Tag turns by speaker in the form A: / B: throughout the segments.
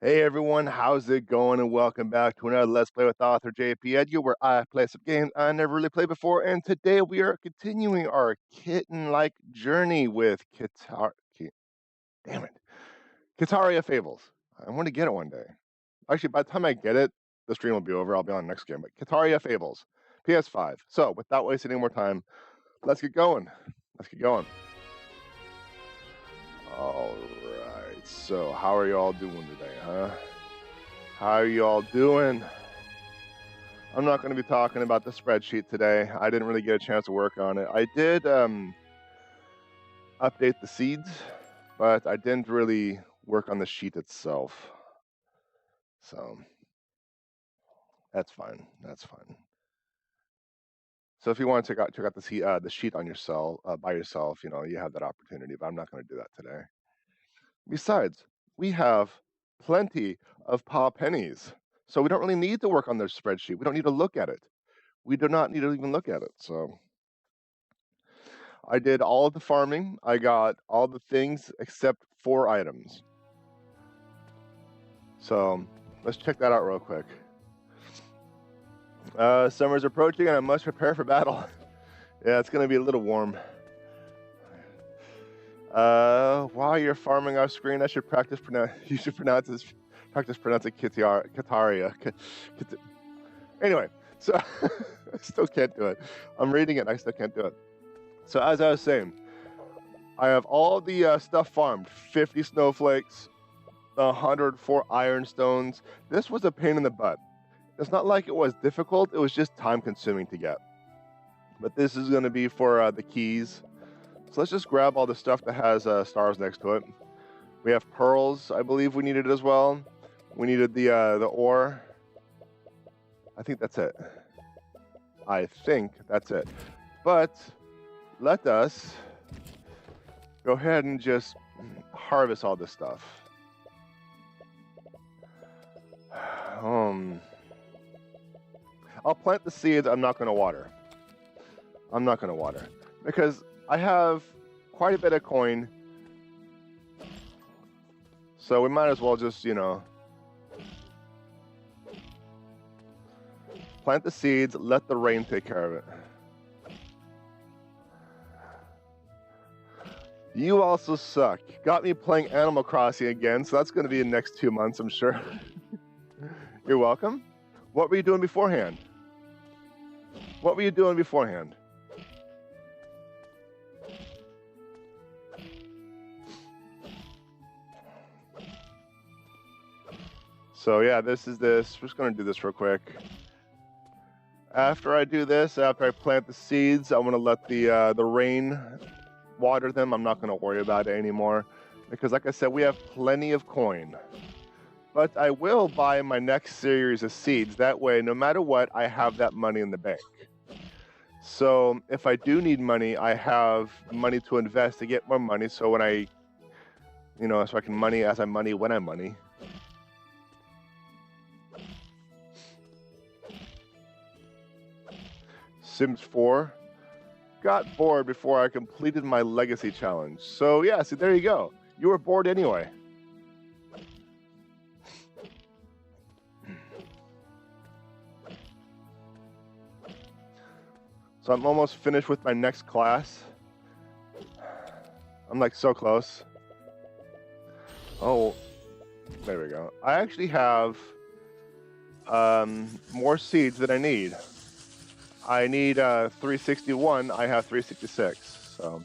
A: Hey everyone, how's it going? And welcome back to another Let's Play with author J.P.Edgar, where I play some games I never really played before. And today we are continuing our kitten-like journey with damn it, Kitaria Fables. I want to get it one day. Actually, by the time I get it, the stream will be over. I'll be on the next game. But Kitaria Fables, PS5. So, without wasting any more time, let's get going. Let's get going. All right. So, how are you all doing today, huh? How are you all doing? I'm not going to be talking about the spreadsheet today. I didn't really get a chance to work on it. I did update the seeds, but I didn't really work on the sheet itself. So that's fine. That's fine. So if you want to check out the sheet on yourself by yourself, you have that opportunity. But I'm not going to do that today. Besides, we have plenty of paw pennies, so we don't really need to work on the spreadsheet. We don't need to look at it. We do not need to even look at it. So I did all of the farming. I got all the things except 4 items. So let's check that out real quick. Summer's approaching and I must prepare for battle. Yeah, it's going to be a little warm. While you're farming off screen, I should practice pronouncing Kitaria. Anyway, so I still can't do it. I'm reading it and I still can't do it. So as I was saying, I have all the stuff farmed. 50 snowflakes, 104 ironstones. This was a pain in the butt. It's not like it was difficult. It was just time consuming to get. But this is going to be for the keys. So let's just grab all the stuff that has stars next to it. We have pearls. I believe we needed as well. We needed the ore. I think that's it. But let us go ahead and just harvest all this stuff. I'll plant the seeds. I'm not going to water. Because I have quite a bit of coin. So we might as well just, plant the seeds, let the rain take care of it. You also suck. Got me playing Animal Crossing again, so that's going to be in the next 2 months, I'm sure. You're welcome. What were you doing beforehand? So yeah, this is this. We're just going to do this real quick. After I do this, after I plant the seeds, I'm going to let the rain water them. I'm not going to worry about it anymore because, like I said, we have plenty of coin. But I will buy my next series of seeds. That way, no matter what, I have that money in the bank. So if I do need money, I have money to invest to get more money. So when I, so I can money as I money when I money. Sims 4. Got bored before I completed my legacy challenge. So yeah, see, there you go. You were bored anyway. So I'm almost finished with my next class. I'm like so close. Oh, there we go. I actually have more seeds than I need. I need 361. I have 366. So.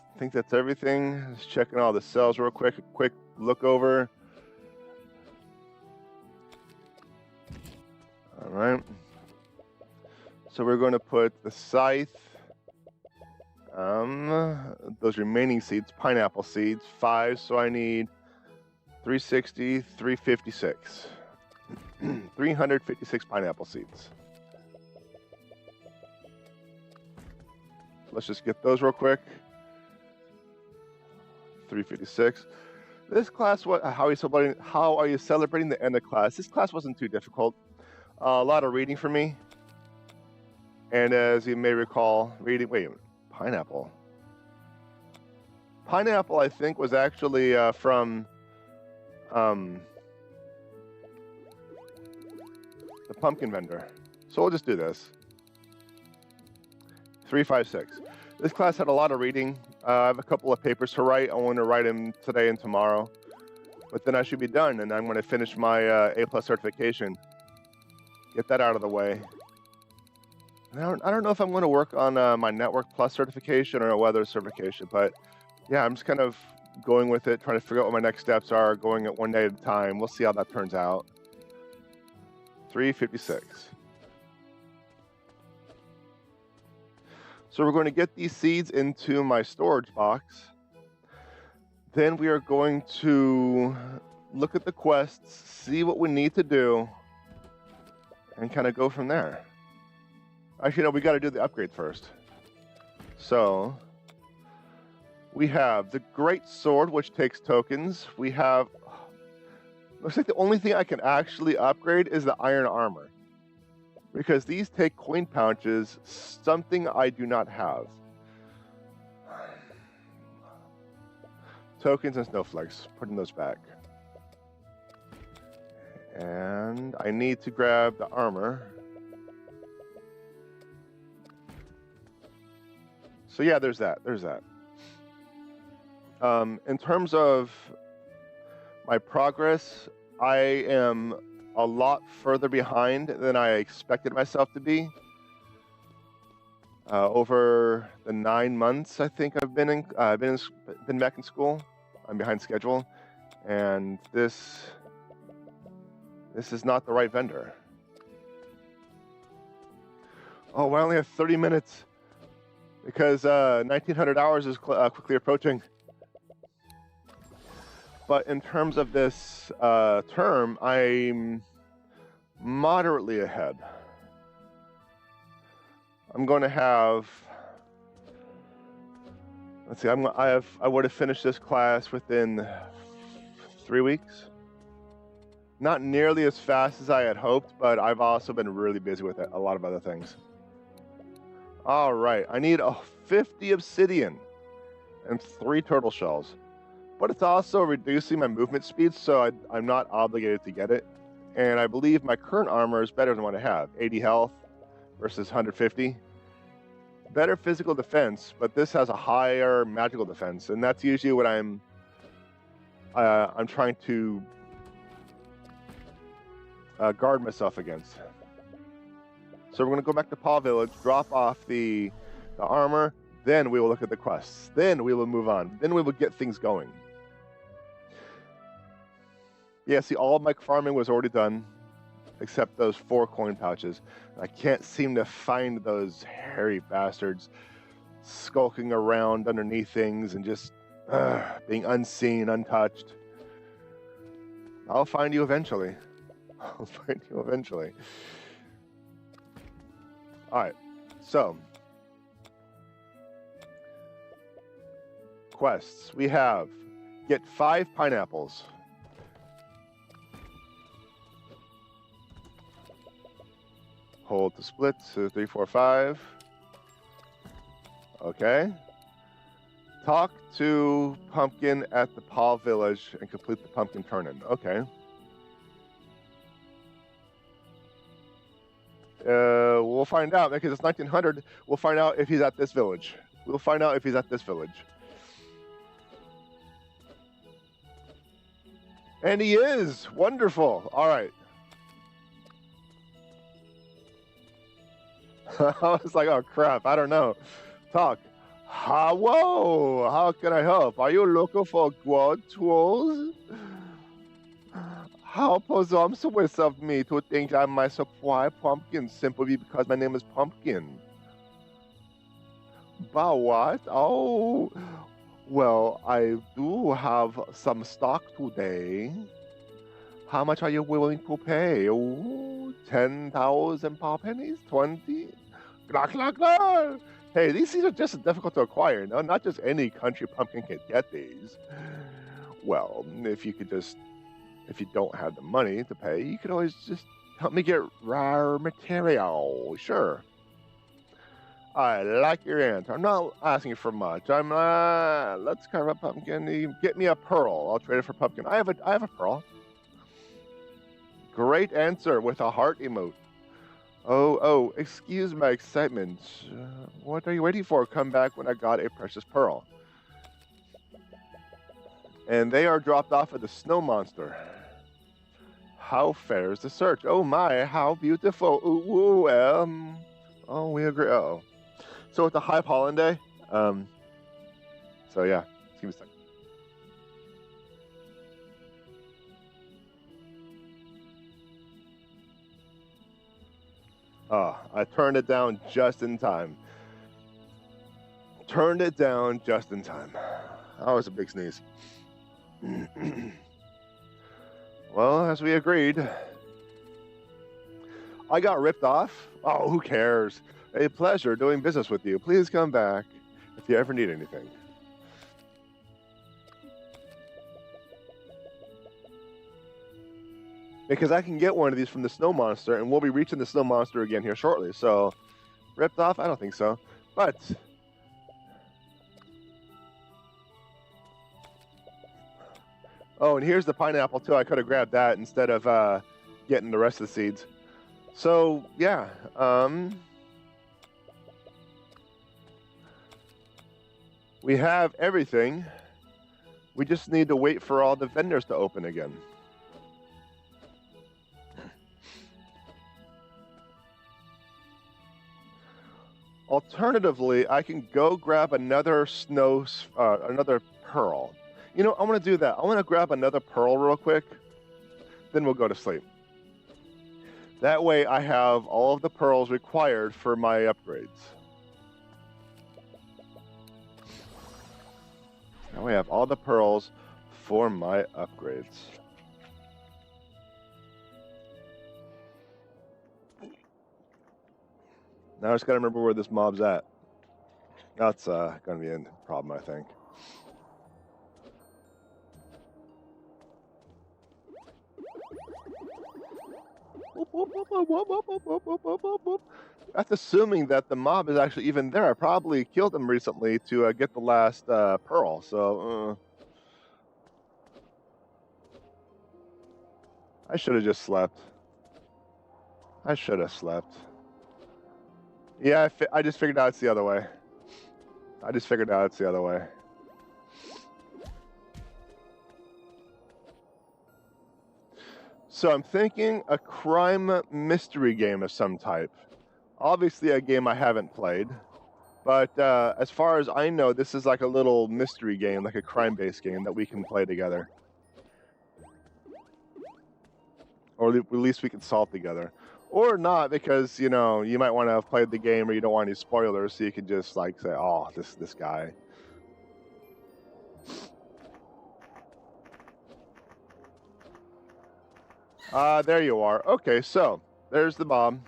A: I think that's everything. Just checking all the cells real quick. A quick look over. All right. So we're going to put the scythe, those remaining seeds, pineapple seeds, 5. So I need 360, 356. 356 pineapple seeds. Let's just get those real quick. 356. This class, how are you celebrating the end of class? This class wasn't too difficult. A lot of reading for me. And as you may recall, pineapple. Pineapple, I think, was actually from the pumpkin vendor. So we'll just do this. 356. This class had a lot of reading. I have a couple of papers to write. I want to write them today and tomorrow. But then I should be done, and I'm going to finish my A+ certification. Get that out of the way. I don't know if I'm going to work on my Network Plus certification or a weather certification, but yeah, I'm just kind of going with it, trying to figure out what my next steps are, going at one day at a time. We'll see how that turns out. 356. So we're going to get these seeds into my storage box. Then we are going to look at the quests, see what we need to do, and kind of go from there. Actually, no, we got to do the upgrade first. So we have the Great Sword, which takes tokens. We have, looks like the only thing I can actually upgrade is the Iron Armor, because these take coin pouches, something I do not have. Tokens and snowflakes, putting those back. And I need to grab the armor. So yeah, there's that. In terms of my progress, I am a lot further behind than I expected myself to be. Over the 9 months I think I've been back in school, I'm behind schedule, and this is not the right vendor. Oh, I only have 30 minutes because 1900 hours is quickly approaching. But in terms of this term, I'm moderately ahead. I'm going to have, let's see, I would have finished this class within 3 weeks. Not nearly as fast as I had hoped, but I've also been really busy with a lot of other things. All right, I need 50 obsidian and 3 turtle shells, but it's also reducing my movement speed, so I'm not obligated to get it. And I believe my current armor is better than what I have. 80 health versus 150. Better physical defense, but this has a higher magical defense, and that's usually what I'm trying to guard myself against. So we're going to go back to Paw Village, drop off the armor, then we will look at the quests. Then we will move on. Then we will get things going. Yeah, see, all of my farming was already done, except those 4 coin pouches. I can't seem to find those hairy bastards skulking around underneath things and just being unseen, untouched. I'll find you eventually. I'll find you eventually. All right, so quests. We have get 5 pineapples. Hold to split, so 3, 4, 5. Okay. Talk to Pumpkin at the Paw Village and complete the pumpkin turn-in. Okay. We'll find out, because it's 1900. We'll find out if he's at this village. We'll find out if he's at this village. And he is! Wonderful! All right. I was like, oh crap, I don't know. Talk. Whoa! How can I help? Are you looking for good tools? How presumptuous of me to think I might supply pumpkins simply because my name is Pumpkin. But what? Oh, well, I do have some stock today. How much are you willing to pay? Oh, 10,000 paw pennies? 20? Glug, glug, glug. Hey, these seeds are just as difficult to acquire. No, not just any country pumpkin can get these. well, if you don't have the money to pay, you could always just help me get rare material. Sure. I like your answer. I'm not asking for much. Let's carve a pumpkin. You get me a pearl. I'll trade it for pumpkin. I have a pearl. Great answer with a heart emote. Oh, excuse my excitement. What are you waiting for? Come back when I got a precious pearl. And they are dropped off at the snow monster. How fair is the search? Oh my, how beautiful. Ooh, oh, we agree. Uh-oh. So it's a high pollen day. So yeah, just give me a second. I turned it down just in time. Turned it down just in time. That was a big sneeze. Well, as we agreed, I got ripped off. Oh, who cares? A pleasure doing business with you. Please come back if you ever need anything. Because I can get one of these from the snow monster, and we'll be reaching the snow monster again here shortly. So, ripped off? I don't think so. But oh, and here's the pineapple too. I could have grabbed that instead of getting the rest of the seeds. So yeah, we have everything. We just need to wait for all the vendors to open again. Alternatively, I can go grab another another pearl. You know, I want to do that. I want to grab another pearl real quick. Then we'll go to sleep. That way I have all of the pearls required for my upgrades. Now we have all the pearls for my upgrades. Now I just gotta remember where this mob's at. That's gonna be a problem, I think. That's assuming that the mob is actually even there. I probably killed him recently to get the last pearl, so I should have just slept. I should have slept. Yeah, I just figured out it's the other way. I just figured out it's the other way. So I'm thinking a crime mystery game of some type. Obviously a game I haven't played, but as far as I know, this is like a little mystery game, like a crime-based game that we can play together. Or at least we can solve together. Or not, because, you know, you might want to have played the game or you don't want any spoilers, so you can just, like, say, oh, this guy. There you are. Okay, so, there's the bomb.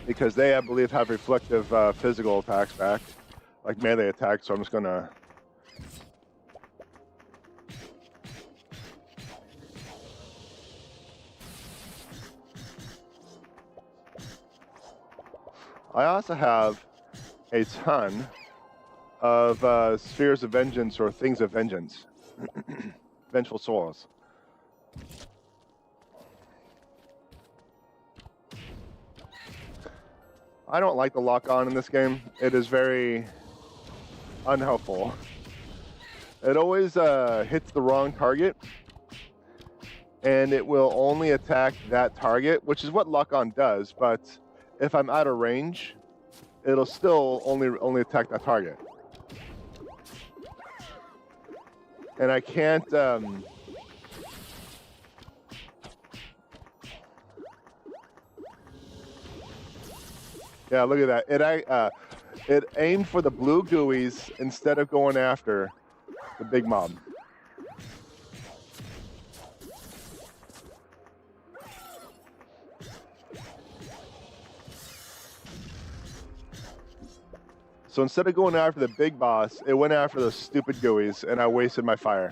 A: Because they, I believe, have reflective physical attacks back, like melee attacks, so I'm just gonna... I also have a ton of spheres of vengeance or things of vengeance. Vengeful souls. I don't like the lock-on in this game. It is very unhelpful. It always hits the wrong target, and it will only attack that target, which is what lock-on does, but if I'm out of range, it'll still only attack that target. And I can't... Yeah, look at that. It aimed for the blue gooeys instead of going after the big mob. So instead of going after the big boss, it went after those stupid gooeys, and I wasted my fire.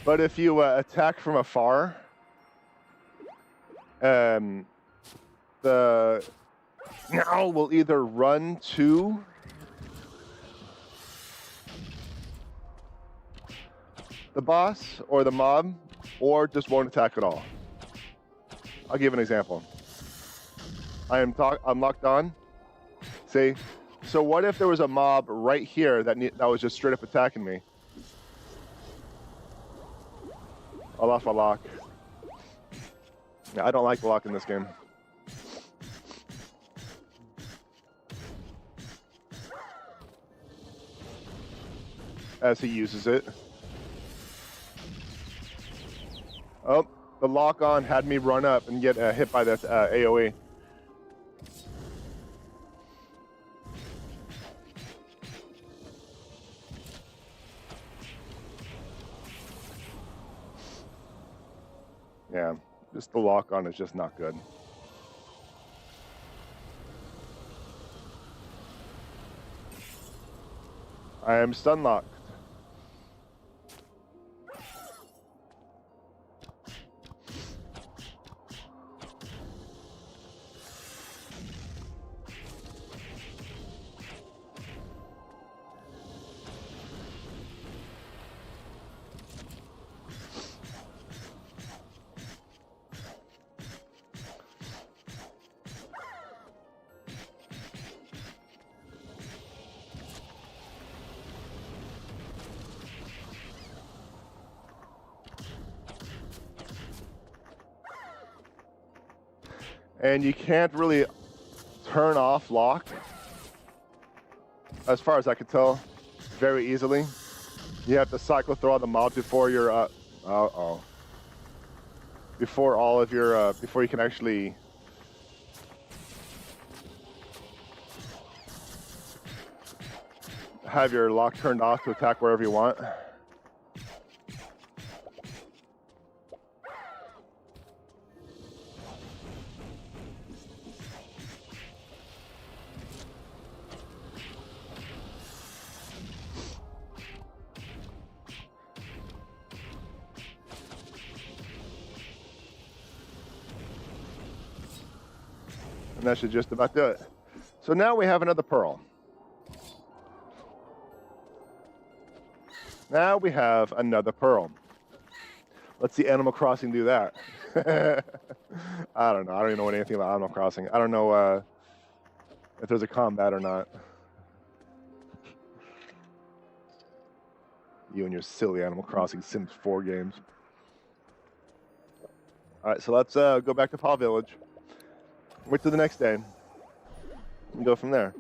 A: But if you attack from afar, the owl will either run to the boss or the mob, or just won't attack at all. I'll give an example. I'm locked on. See? So what if there was a mob right here that was just straight up attacking me? I lost my lock. Yeah, I don't like the lock in this game. As he uses it. Oh, the lock on had me run up and get hit by that AoE. Yeah, just the lock on is just not good. I am stun locked. And you can't really turn off lock, as far as I could tell, very easily. You have to cycle through all the mobs before you're before all of your before you can actually have your lock turned off to attack wherever you want. And that should just about do it. So now we have another pearl. Now we have another pearl. Let's see Animal Crossing do that. I don't know. I don't even know anything about Animal Crossing. I don't know if there's a combat or not. You and your silly Animal Crossing Sims 4 games. All right, so let's go back to Paw Village. Wait till the next day and go from there.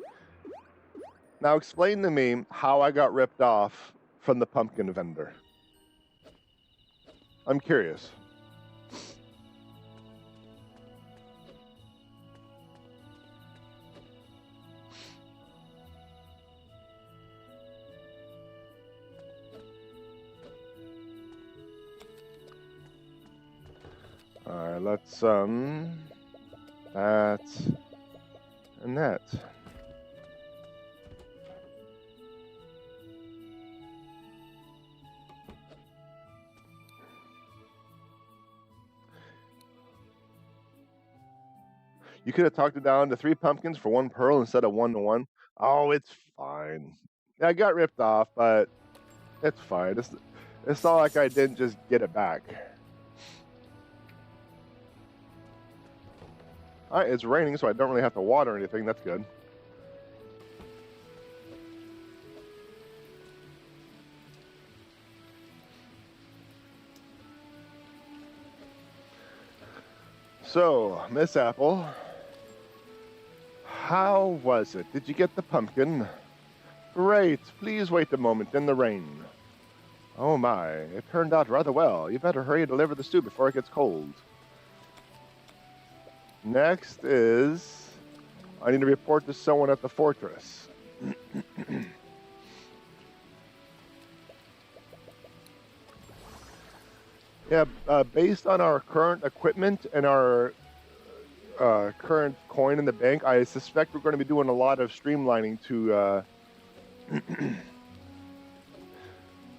A: Now explain to me how I got ripped off from the pumpkin vendor. I'm curious. All right, let's that and that. You could have talked it down to 3 pumpkins for 1 pearl instead of 1 to 1. Oh, it's fine. Yeah, I got ripped off, but it's fine. It's not like I didn't just get it back. All right, it's raining, so I don't really have to water anything. That's good. So, Miss Apple, how was it? Did you get the pumpkin? Great. Please wait a moment in the rain. Oh my, it turned out rather well. You better hurry and deliver the stew before it gets cold. Next is, I need to report to someone at the fortress. Yeah, based on our current equipment and our current coin in the bank, I suspect we're going to be doing a lot of streamlining to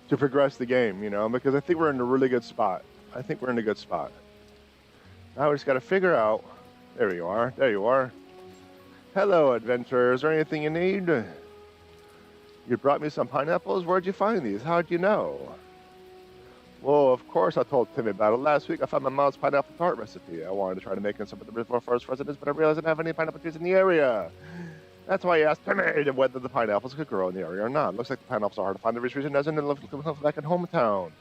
A: to progress the game, you know, because I think we're in a really good spot. I think we're in a good spot. Now we just got to figure out. There you are. There you are. Hello, adventurer. Is there anything you need? You brought me some pineapples. Where'd you find these? How'd you know? Well, of course I told Timmy about it. Last week I found my mom's pineapple tart recipe. I wanted to try to make it some of the first residents, but I realized I didn't have any pineapple trees in the area. That's why I asked Timmy whether the pineapples could grow in the area or not. Looks like the pineapples are hard to find. The reason doesn't look back in hometown.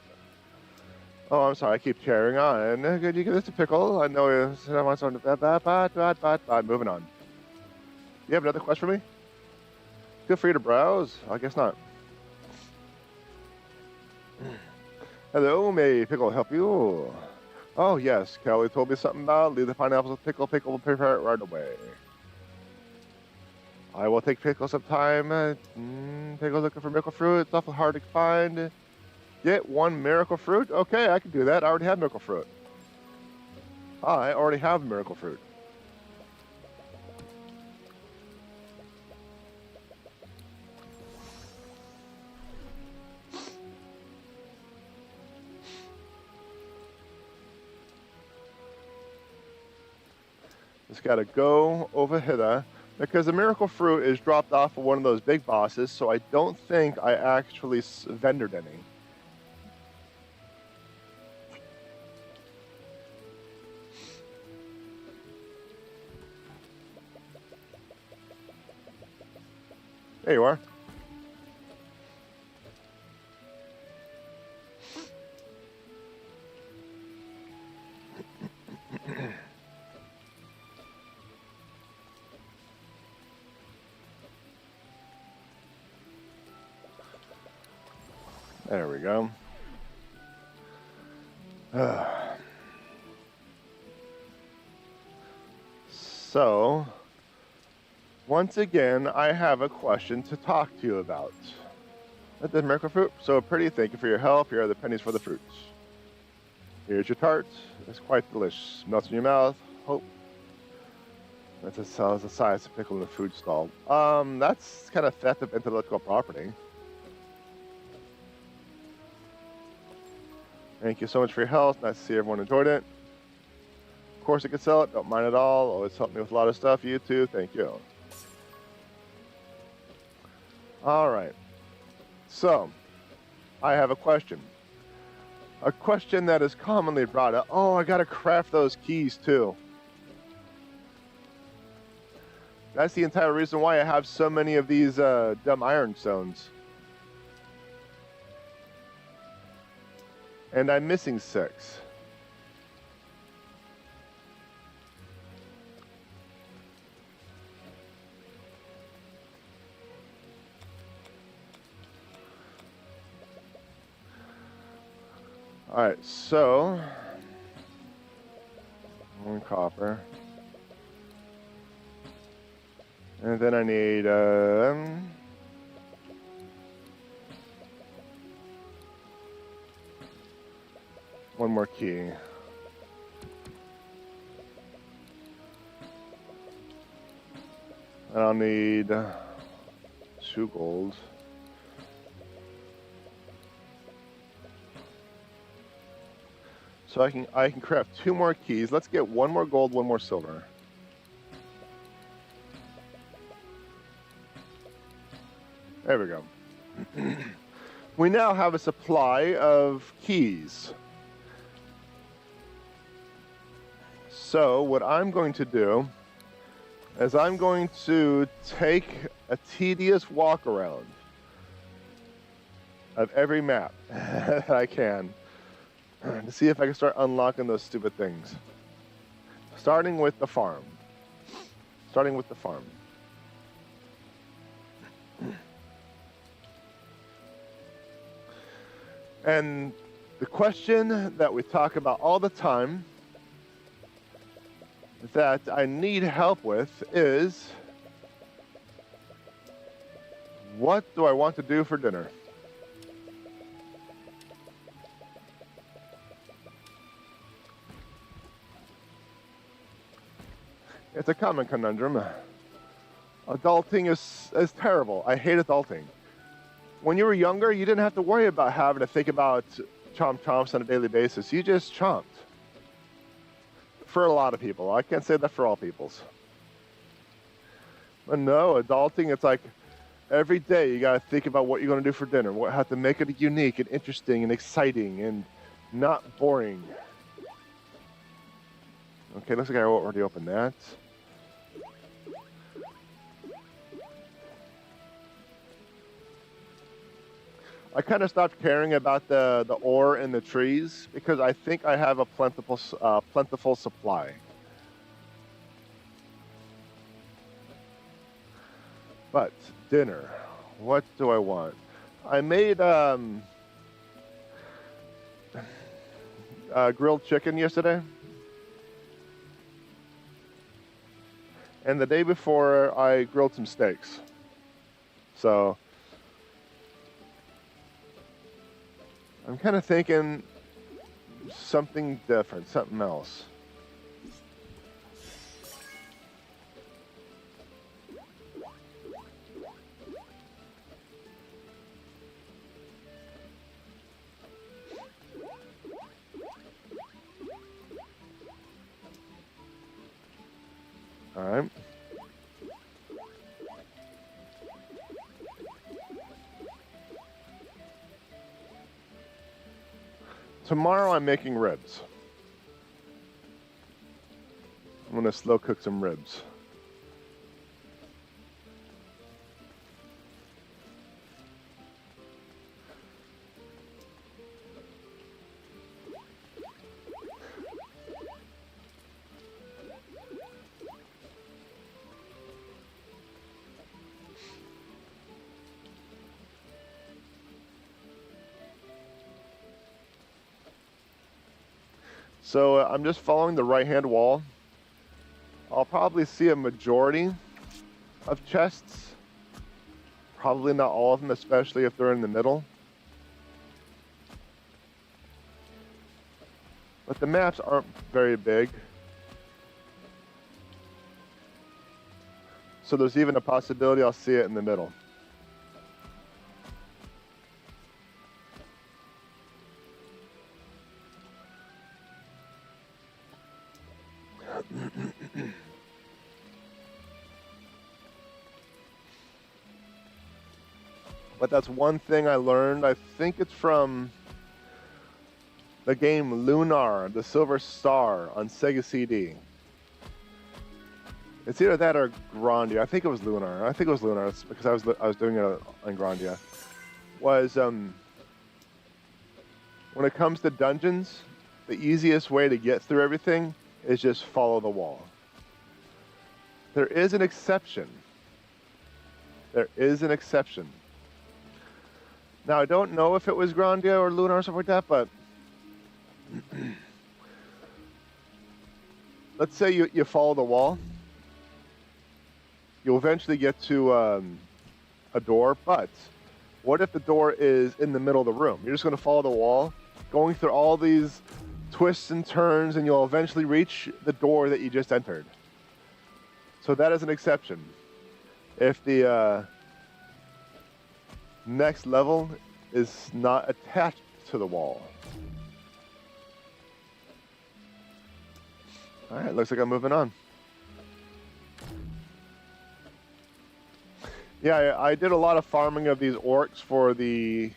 A: Oh, I'm sorry. I keep carrying on. Could you give this a pickle? I know you said I want something. Moving on. You have another question for me? Feel free to browse. I guess not. Hello, may pickle help you? Oh, yes. Kelly told me something about leave the pineapples with pickle. Pickle will prepare it right away. I will take pickle sometime. Pickle looking for miracle fruit. It's awful hard to find. Get one miracle fruit? Okay, I can do that. I already have miracle fruit. I already have miracle fruit. Just gotta go over here because the miracle fruit is dropped off of one of those big bosses, so I don't think I actually vendored any. There you are. There we go. So, once again, I have a question to talk to you about. The miracle fruit, so pretty. Thank you for your help. Here are the pennies for the fruits. Here's your tart. It's quite delicious. Melts in your mouth. Hope. That's the size of pickle in the food stall. That's kind of theft of intellectual property. Thank you so much for your help. Nice to see everyone enjoyed it. Of course, I could sell it. Don't mind at all. Always helped me with a lot of stuff. You too. Thank you. All right. So, I have a question. A question that is commonly brought up. Oh, I gotta craft those keys too. That's the entire reason why I have so many of these dumb iron stones. And I'm missing 6. All right, so 1 copper. And then I need 1 more key. And I'll need 2 gold. So I can craft 2 more keys. Let's get 1 more gold, 1 more silver. There we go. We now have a supply of keys. So what I'm going to do is I'm going to take a tedious walk around of every map that I can to see if I can start unlocking those stupid things. Starting with the farm. And the question that we talk about all the time that I need help with is, what do I want to do for dinner? It's a common conundrum. Adulting is terrible. I hate adulting. When you were younger, you didn't have to worry about having to think about chomps on a daily basis. You just chomped. For a lot of people. I can't say that for all peoples. But no, adulting, it's like every day you got to think about what you're going to do for dinner. How to make it unique and interesting and exciting and not boring. Okay, looks like I already opened that. I kind of stopped caring about the ore in the trees because I think I have a plentiful supply. But dinner, what do I want? I made grilled chicken yesterday. And the day before, I grilled some steaks. So I'm kind of thinking something different, something else. All right. Tomorrow I'm making ribs. I'm gonna slow cook some ribs. So I'm just following the right-hand wall. I'll probably see a majority of chests. Probably not all of them, especially if they're in the middle. But the maps aren't very big. So there's even a possibility I'll see it in the middle. But that's one thing I learned. I think it's from the game Lunar, the Silver Star on Sega CD. It's either that or Grandia. I think it was Lunar. I think it was Lunar. It's because I was doing it on Grandia. When it comes to dungeons, the easiest way to get through everything is just follow the wall. There is an exception. There is an exception. Now, I don't know if it was Grandia or Lunar or something like that, but let's say you follow the wall. You'll eventually get to a door, but what if the door is in the middle of the room? You're just going to follow the wall, going through all these twists and turns, and you'll eventually reach the door that you just entered. So that is an exception. If the next level is not attached to the wall. All right, looks like I'm moving on. Yeah, I did a lot of farming of these orcs for the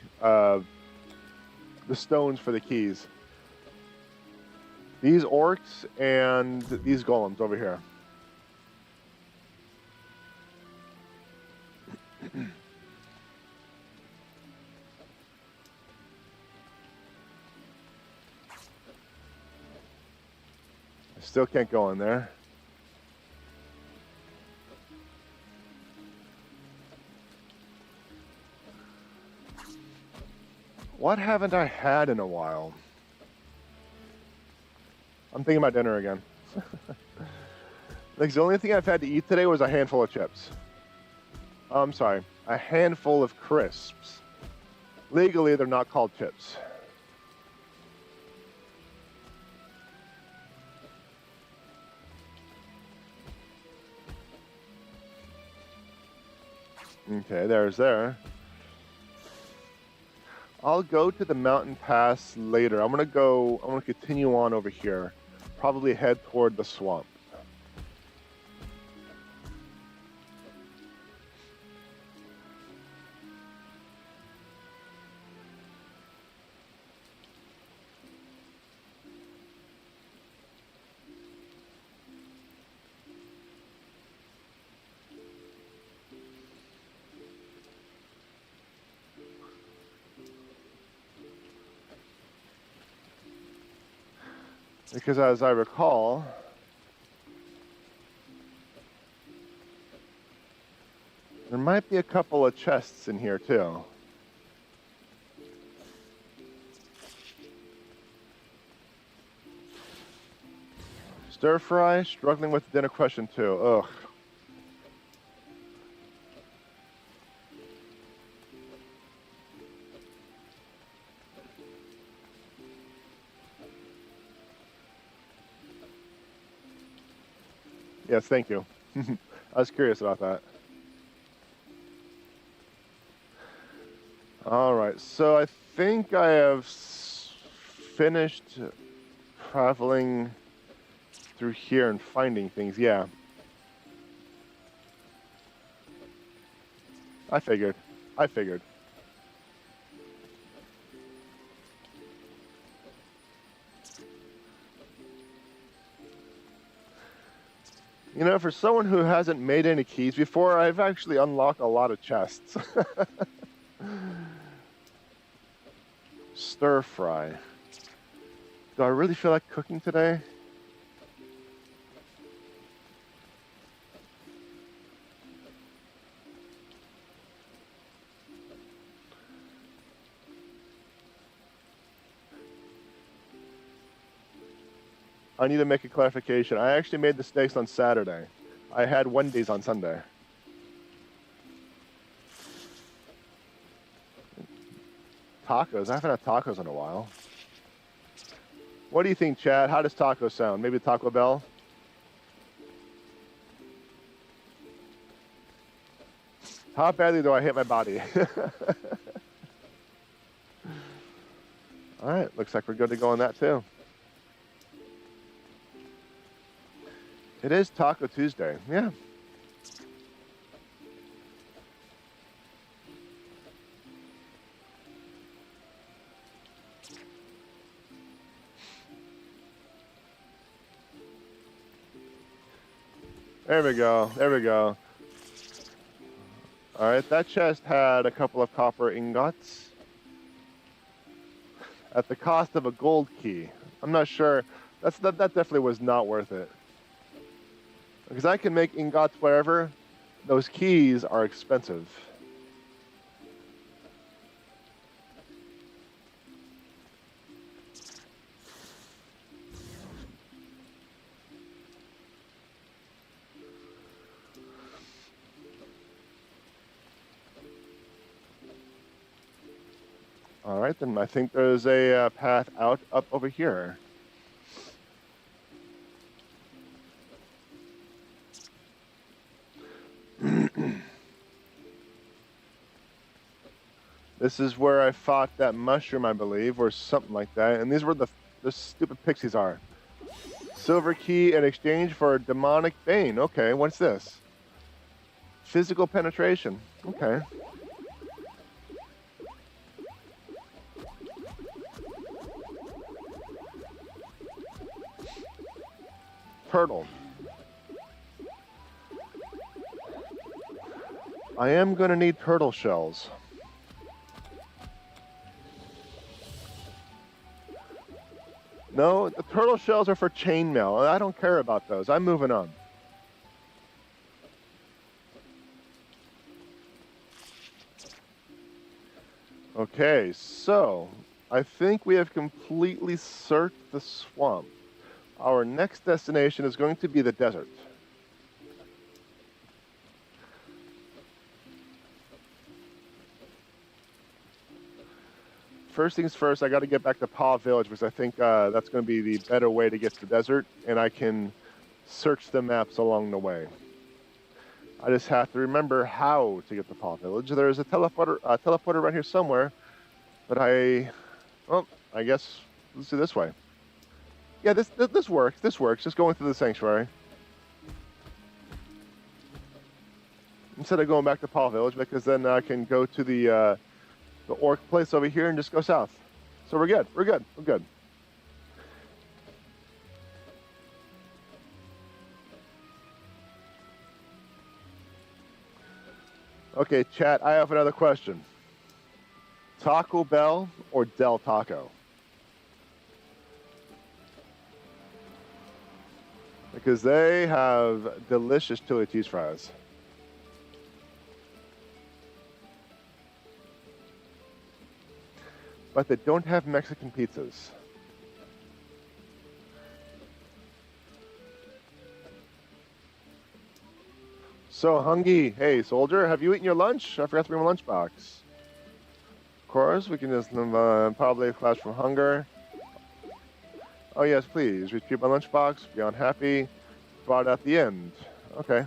A: stones for the keys. These orcs and these golems over here. I still can't go in there. What haven't I had in a while? I'm thinking about dinner again. Like, the only thing I've had to eat today was a handful of chips. I'm sorry, a handful of crisps. Legally, they're not called chips. Okay, there's there. I'll go to the mountain pass later. I'm gonna continue on over here. Probably head toward the swamp. Because as I recall, there might be a couple of chests in here too. Stir fry, struggling with dinner question too. Ugh. Yes, thank you. I was curious about that. All right, so I think I have finished traveling through here and finding things. Yeah. I figured. You know, for someone who hasn't made any keys before, I've actually unlocked a lot of chests. Stir fry. Do I really feel like cooking today? I need to make a clarification. I actually made the steaks on Saturday. I had Wendy's on Sunday. Tacos? I haven't had tacos in a while. What do you think, Chad? How does taco sound? Maybe Taco Bell? How badly do I hit my body? All right, looks like we're good to go on that too. It is Taco Tuesday, yeah. There we go, there we go. All right, that chest had a couple of copper ingots at the cost of a gold key. I'm not sure, that definitely was not worth it. Because I can make ingots wherever, those keys are expensive. All right, then I think there's a path out up over here. This is where I fought that mushroom, I believe, or something like that. And these were the stupid pixies are. Silver key in exchange for demonic bane. Okay, what's this? Physical penetration. Okay. Turtle. I am going to need turtle shells. No, the turtle shells are for chainmail. I don't care about those. I'm moving on. Okay, so I think we have completely searched the swamp. Our next destination is going to be the desert. First things first, I got to get back to Paw Village because I think that's going to be the better way to get to the desert, and I can search the maps along the way. I just have to remember how to get to Paw Village. There's a teleporter right here somewhere, but I guess let's do this way. Yeah, this works. This works. Just going through the sanctuary instead of going back to Paw Village, because then I can go to the orc place over here and just go south. So we're good. We're good. We're good. Okay, chat, I have another question. Taco Bell or Del Taco? Because they have delicious chili cheese fries. But they don't have Mexican pizzas. So, Hungy, hey, soldier, have you eaten your lunch? I forgot to bring my lunchbox. Of course, we can just probably flash from hunger. Oh, yes, please. Retrieve my lunchbox. Beyond happy. Brought at the end. Okay.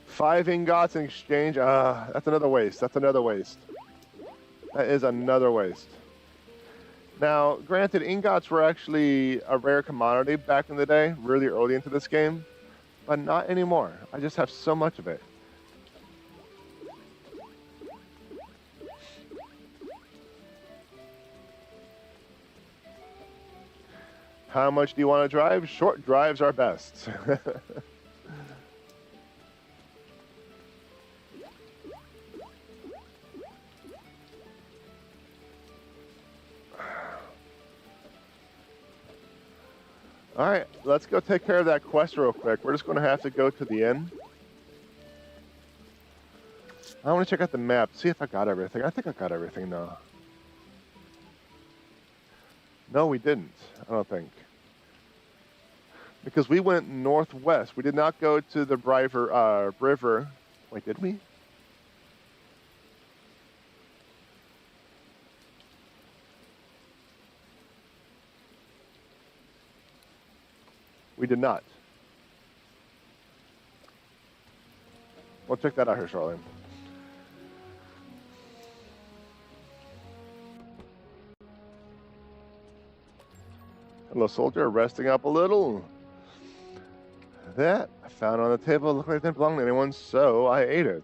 A: Five ingots in exchange. That's another waste. That's another waste. That is another waste. Now, granted, ingots were actually a rare commodity back in the day, really early into this game, but not anymore. I just have so much of it. How much do you want to drive? Short drives are best. All right, let's go take care of that quest real quick. We're just going to have to go to the inn. I want to check out the map, see if I got everything. I think I got everything now. No, we didn't, I don't think. Because we went northwest. We did not go to the river. Wait, did we? We did not. We'll check that out here shortly. Hello, soldier. Resting up a little. That I found on the table looked like it didn't belong to anyone, so I ate it.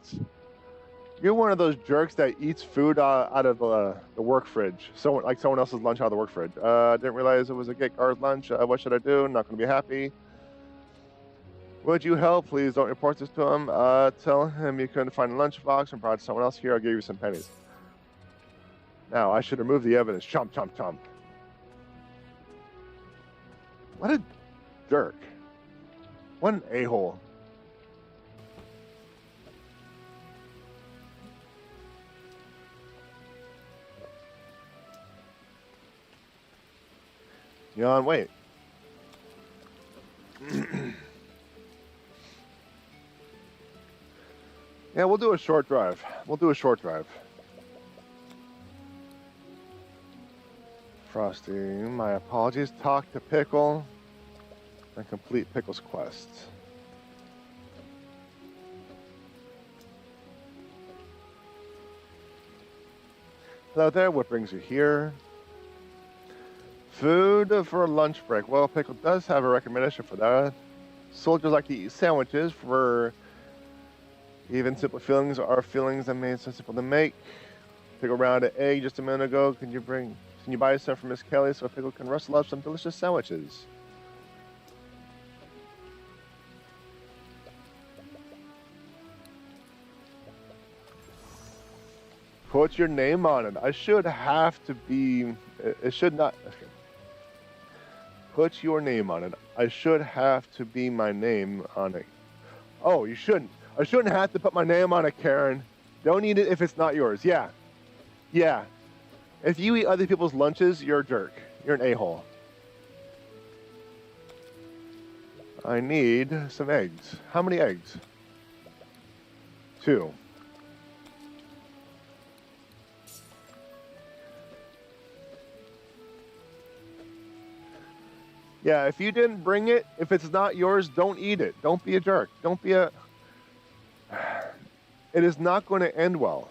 A: You're one of those jerks that eats food out of the work fridge. Like someone else's lunch out of the work fridge. Didn't realize it was a get guard lunch. What should I do? Not going to be happy. Would you help? Please don't report this to him. Tell him you couldn't find a lunchbox and brought someone else here. I'll give you some pennies. Now, I should remove the evidence. Chomp, chomp, chomp. What a jerk. What an a-hole. Jan, wait. Yeah, we'll do a short drive. We'll do a short drive. Frosty, my apologies. Talk to Pickle and complete Pickle's quest. Hello there, what brings you here? Food for lunch break. Well, Pickle does have a recommendation for that. Soldiers like to eat sandwiches for even simple fillings are fillings that made so simple to make. Pickle round an egg just a minute ago. Can you buy some for Miss Kelly so Pickle can rustle up some delicious sandwiches? Put your name on it. I should have to be. It should not. Okay. Put your name on it. I should have to be my name on it. Oh, you shouldn't. I shouldn't have to put my name on it, Karen. Don't eat it if it's not yours. Yeah. Yeah. If you eat other people's lunches, you're a jerk. You're an a-hole. I need some eggs. How many eggs? 2. Yeah, if you didn't bring it, if it's not yours, don't eat it. Don't be a jerk. Don't be a... It is not going to end well.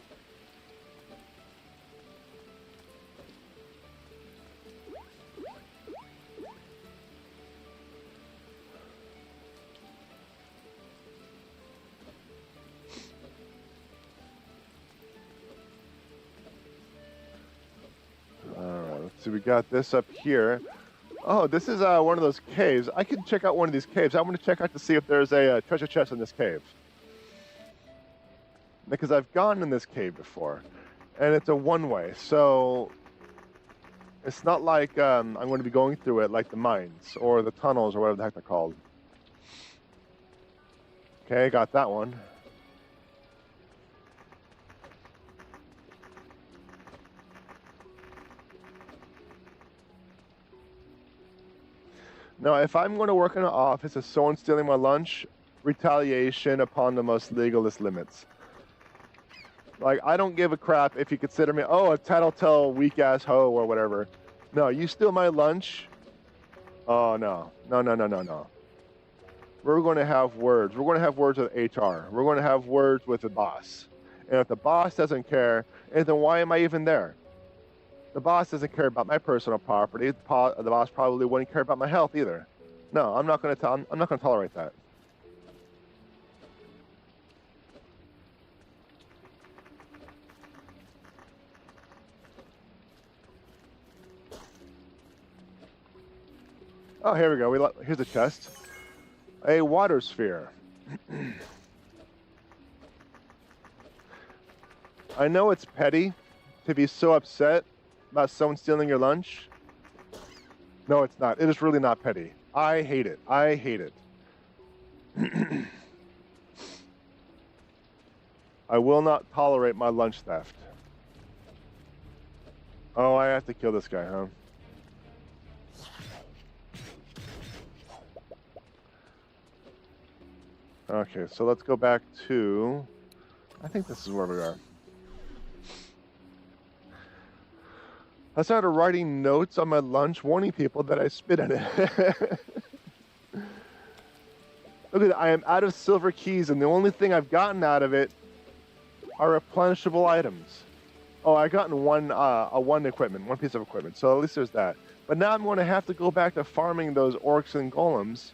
A: Alright, let's see, we got this up here. Oh, this is one of those caves. I can check out one of these caves. I want to check out to see if there's a treasure chest in this cave. Because I've gone in this cave before, and it's a one-way, so it's not like I'm going to be going through it like the mines or the tunnels or whatever the heck they're called. Okay, got that one. Now, if I'm going to work in an office and someone's stealing my lunch, retaliation upon the most legalist limits. Like, I don't give a crap if you consider me, oh, a tattletale weak-ass hoe or whatever. No, you steal my lunch? Oh, no. No, no, no, no, no. We're going to have words. We're going to have words with HR. We're going to have words with the boss. And if the boss doesn't care, then why am I even there? The boss doesn't care about my personal property. The boss probably wouldn't care about my health either. No, I'm not going to tolerate that. Oh, here we go. Here's a chest. A water sphere. I know it's petty to be so upset about someone stealing your lunch. No, it's not. It is really not petty. I hate it. I hate it. I will not tolerate my lunch theft. Oh, I have to kill this guy, huh? Okay, so let's go back to... I think this is where we are. I started writing notes on my lunch warning people that I spit in it. Look at that, I am out of silver keys, and the only thing I've gotten out of it are replenishable items. Oh, I gotten one piece of equipment, so at least there's that. But now I'm going to have to go back to farming those orcs and golems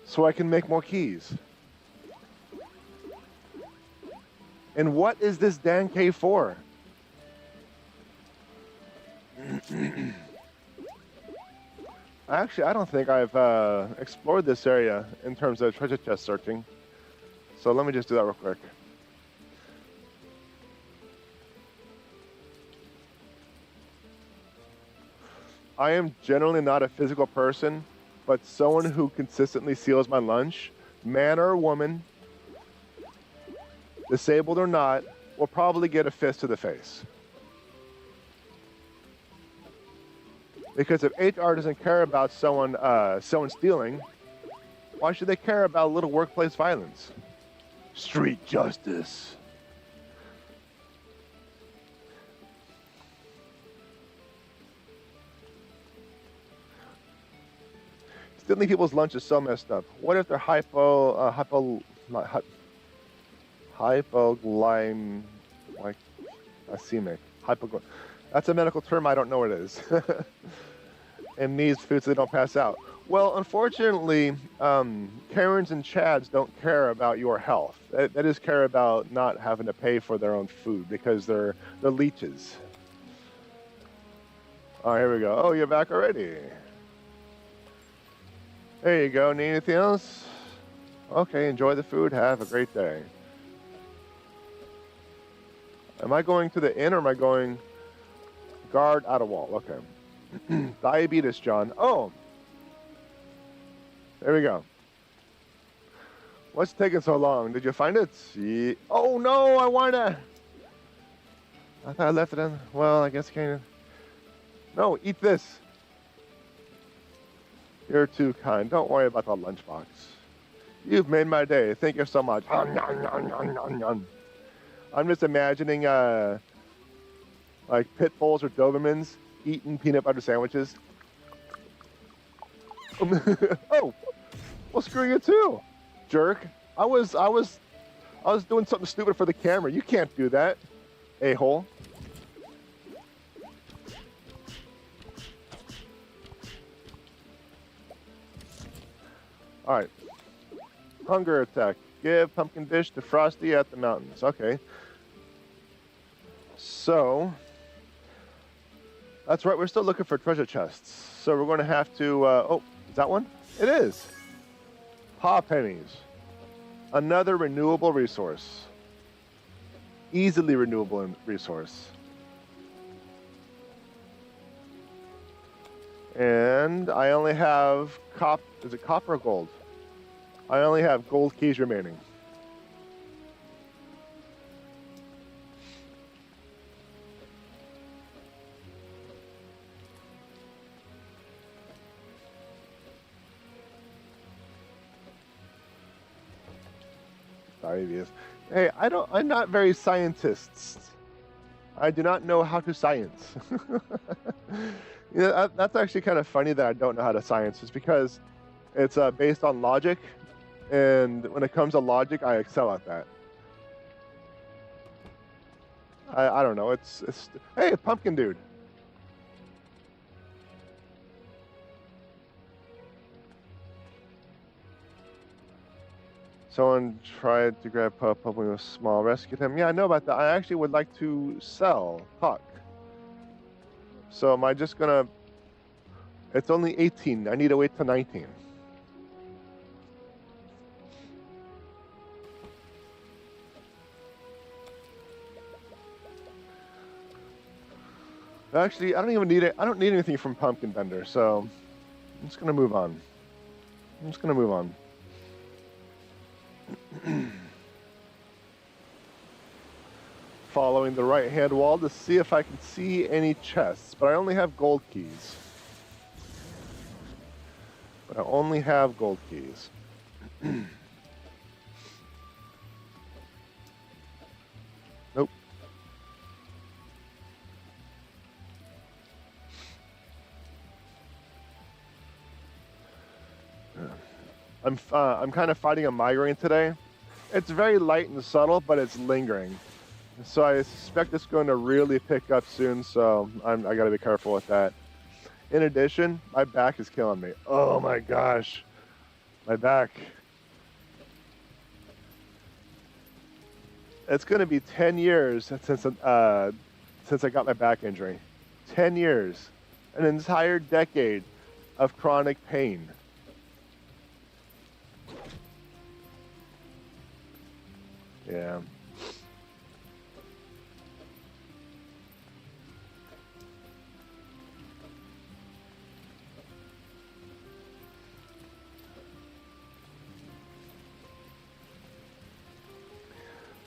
A: so I can make more keys. And what is this Dan cave for? Actually, I don't think I've explored this area in terms of treasure chest searching. So let me just do that real quick. I am generally not a physical person, but someone who consistently steals my lunch, man or woman, disabled or not, will probably get a fist to the face. Because if HR doesn't care about someone stealing, why should they care about a little workplace violence? Street justice. Stealing people's lunch is so messed up. What if they're hypoglycemic? That's a medical term. I don't know what it is. And needs food so they don't pass out. Well, unfortunately, Karens and Chads don't care about your health. They just care about not having to pay for their own food because they're leeches. Oh, here we go. Oh, you're back already. There you go. Need anything else? Okay, enjoy the food. Have a great day. Am I going to the inn or am I going guard out of wall? Okay. Diabetes, John. Oh. There we go. What's taking so long? Did you find it? See? Oh no, I wanna. I thought I left it in. Well, I guess I can't. No, eat this. You're too kind. Don't worry about the lunchbox. You've made my day. Thank you so much. I'm just imagining like pit bulls or Dobermans eating peanut butter sandwiches. Oh, well, screw you too, jerk. I was doing something stupid for the camera. You can't do that, a-hole. All right. Hunger attack. Give pumpkin dish to Frosty at the mountains. Okay. So, that's right. We're still looking for treasure chests. So we're going to have to. Oh, is that one? It is. Paw pennies. Another renewable resource. Easily renewable resource. And I only have is it copper or gold? I only have gold keys remaining. Sorry, hey, I'm not very scientist. I do not know how to science. Yeah, that's actually kind of funny that I don't know how to science, is because it's based on logic, and when it comes to logic, I excel at that. I don't know. It's hey, pumpkin dude. Someone tried to grab Pup, pumpkin was small, rescued him. Yeah, I know about that. I actually would like to sell Puck. So am I just gonna? It's only 18. I need to wait till 19. Actually, I don't even need it. I don't need anything from Pumpkin Vendor, so I'm just gonna move on. Following the right-hand wall to see if I can see any chests, but I only have gold keys. Nope. I'm kind of fighting a migraine today. It's very light and subtle, but it's lingering. So I suspect it's going to really pick up soon, so I got to be careful with that. In addition, my back is killing me. Oh my gosh. My back. It's going to be 10 years since I got my back injury. 10 years. An entire decade of chronic pain. Yeah.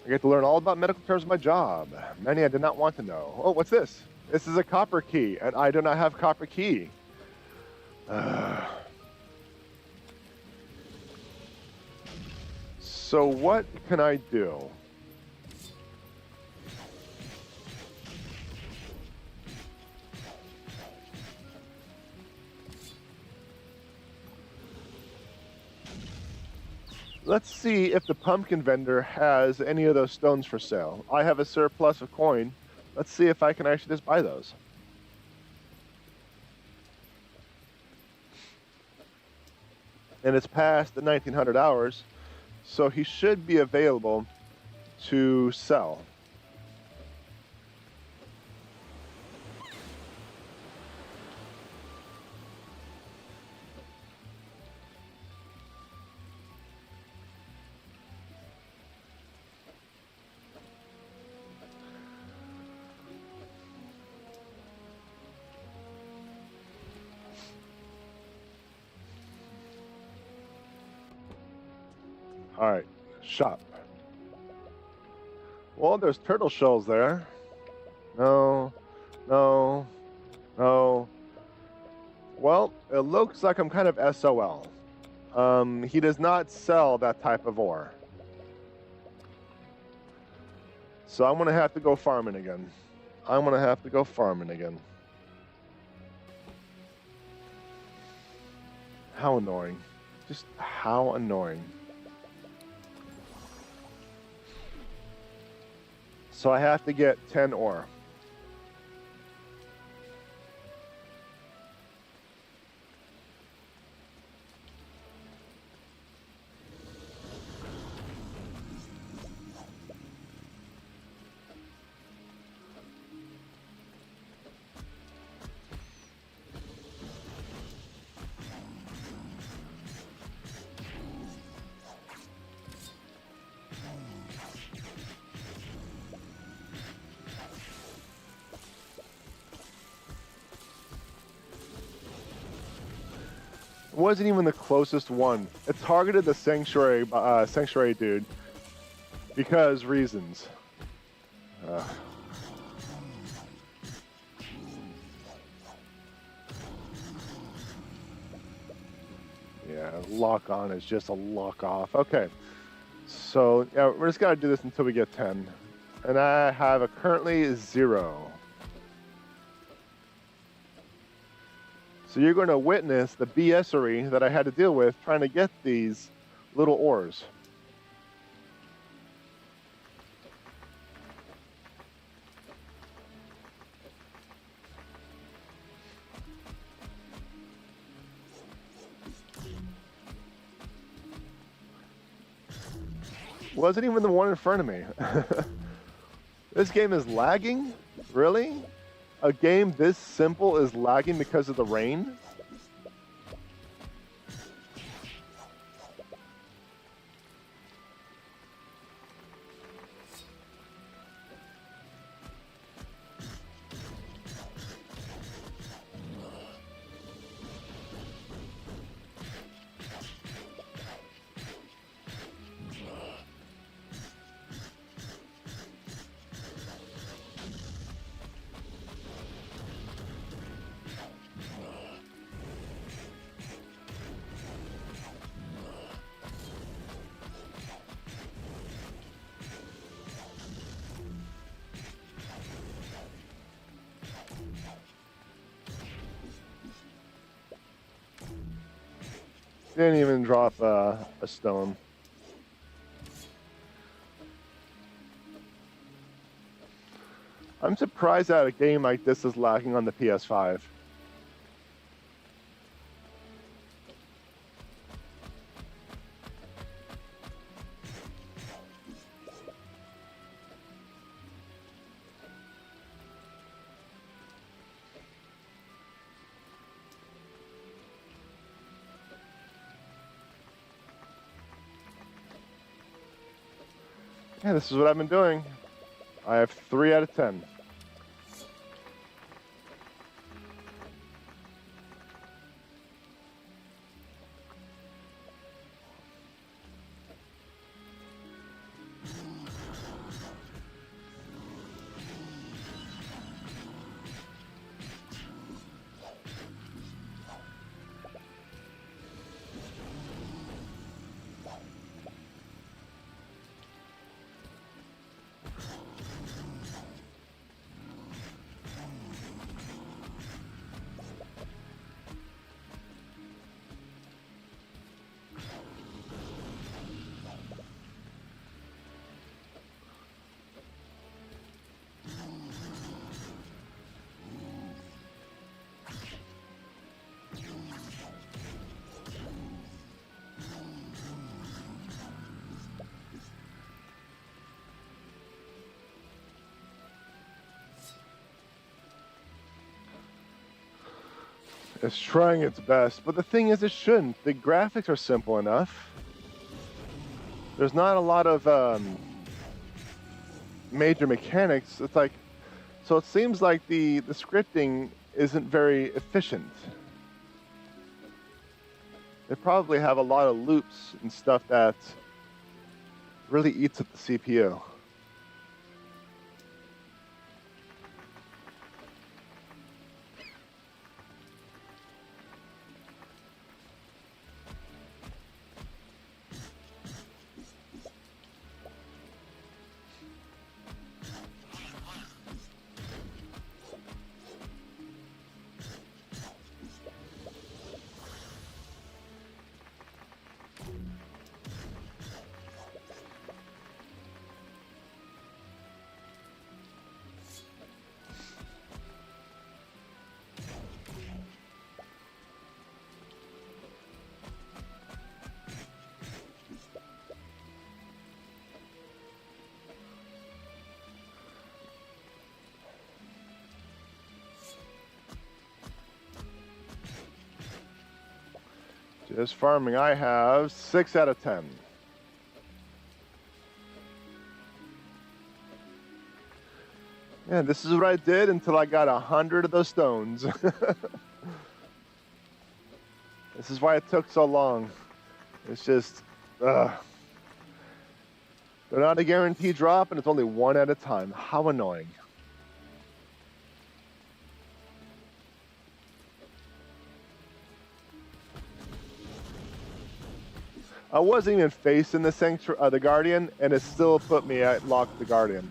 A: I get to learn all about medical terms of my job. Many I did not want to know. Oh, what's this? This is a copper key, and I do not have copper key. So what can I do? Let's see if the pumpkin vendor has any of those stones for sale. I have a surplus of coin. Let's see if I can actually just buy those. And it's past the 1900 hours, so he should be available to sell. Alright, shop. Well, there's turtle shells there. No, no, no. Well, it looks like I'm kind of SOL. He does not sell that type of ore. So I'm gonna have to go farming again. I'm gonna have to go farming again. How annoying. Just how annoying. So I have to get 10 ore. It wasn't even the closest one. It targeted the sanctuary dude because reasons. Yeah, lock on is just a lock off. Okay, so yeah, we're just gotta do this until we get 10, and I have currently 0. So you're going to witness the BS-ery that I had to deal with trying to get these little ores. Wasn't even the one in front of me. This game is lagging? Really? A game this simple is lagging because of the rain? Didn't even drop a stone. I'm surprised that a game like this is lacking on the PS5. Yeah, this is what I've been doing. I have 3 out of 10. It's trying its best, but the thing is, it shouldn't. The graphics are simple enough. There's not a lot of major mechanics. It's like, so it seems like the scripting isn't very efficient. They probably have a lot of loops and stuff that really eats at the CPU. Just farming, I have 6 out of 10. Yeah, this is what I did until I got 100 of those stones. This is why it took so long. It's just, they're not a guaranteed drop, and it's only one at a time. How annoying. I wasn't even facing the the Guardian, and it still put me at lock the Guardian.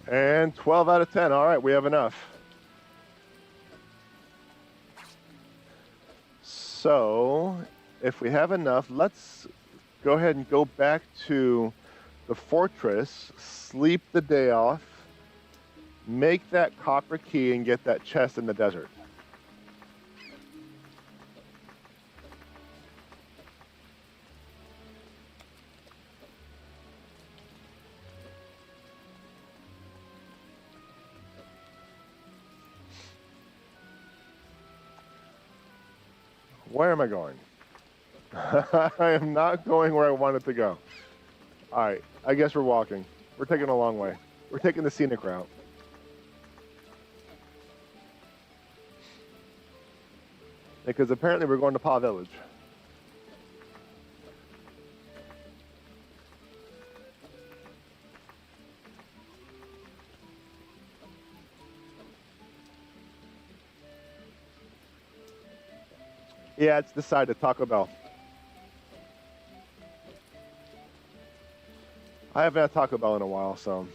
A: And 12 out of 10. All right, we have enough. So, if we have enough, let's go ahead and go back to the fortress, sleep the day off, make that copper key, and get that chest in the desert. Where am I going? I am not going where I wanted to go. All right, I guess we're walking. We're taking a long way. We're taking the scenic route. Because apparently we're going to Paw Village. Yeah, it's this side of Taco Bell. I haven't had Taco Bell in a while, so.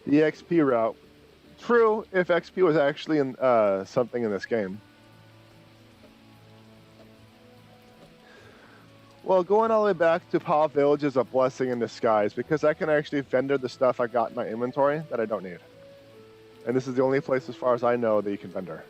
A: The XP route. True, if XP was actually in something in this game. Well, going all the way back to Paw Village is a blessing in disguise because I can actually vendor the stuff I got in my inventory that I don't need. And this is the only place, as far as I know, that you can vendor.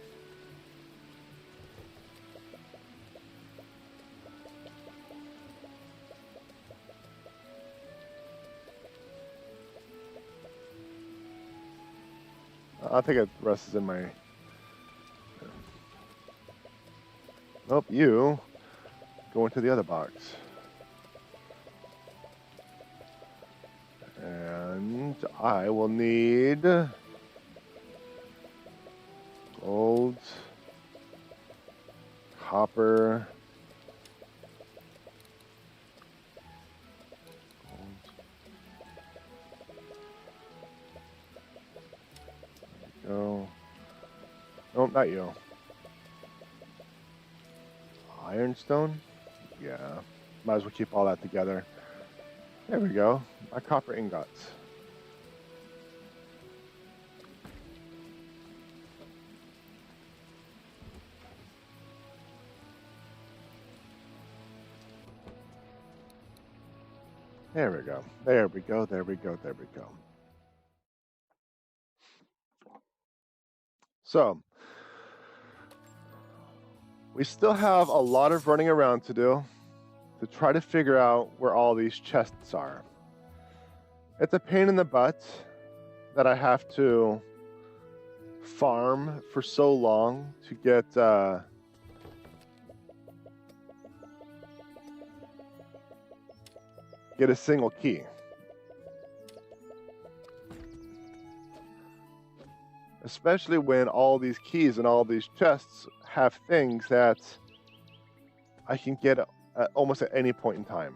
A: I think the rest is in my... Nope, you go into the other box. And I will need... gold, copper, gold. There we go. Nope, not you. Ironstone? Yeah, might as well keep all that together. There we go, my copper ingots. There we go. There we go. There we go. There we go. So, we still have a lot of running around to do to try to figure out where all these chests are. It's a pain in the butt that I have to farm for so long to get a single key. Especially when all these keys and all these chests have things that I can get almost at any point in time.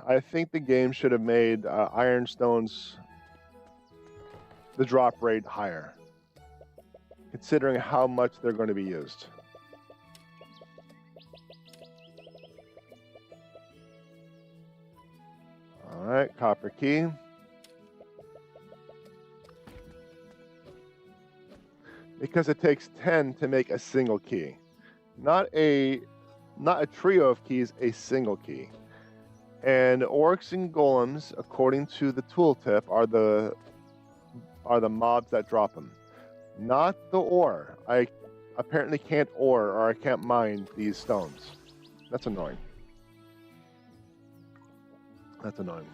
A: I think the game should have made Ironstones, the drop rate, higher, considering how much they're going to be used. All right, copper key. Because it takes 10 to make a single key. Not a trio of keys, a single key. And orcs and golems, according to the tooltip, are the mobs that drop them. Not the ore. I apparently can't ore, or I can't mine these stones. That's annoying. That's annoying.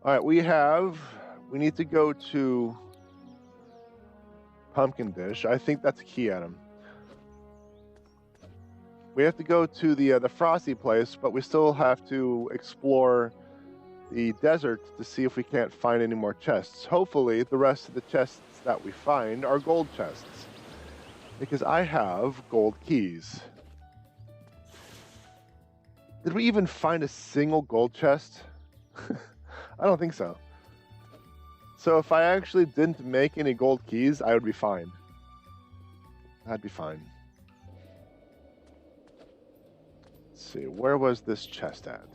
A: All right, we need to go to Pumpkin Dish. I think that's a key item. We have to go to the frosty place, but we still have to explore the desert to see if we can't find any more chests. Hopefully, the rest of the chests that we find are gold chests, because I have gold keys. Did we even find a single gold chest? I don't think so. So if I actually didn't make any gold keys, I would be fine. I'd be fine. Let's see, where was this chest at?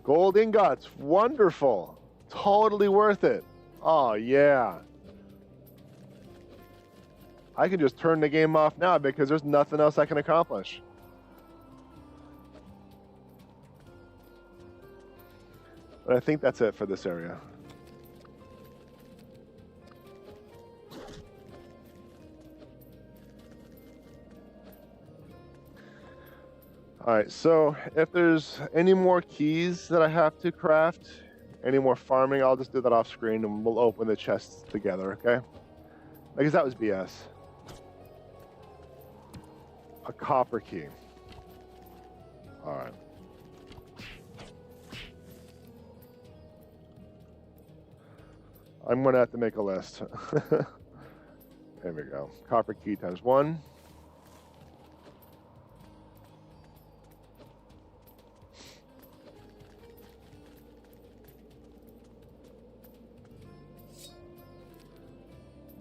A: Gold ingots, wonderful. Totally worth it. Oh yeah. I can just turn the game off now because there's nothing else I can accomplish. But I think that's it for this area. All right, so if there's any more keys that I have to craft, any more farming, I'll just do that off screen and we'll open the chests together, okay? Because that was BS. A copper key. All right. I'm gonna have to make a list. There we go. Copper key times 1.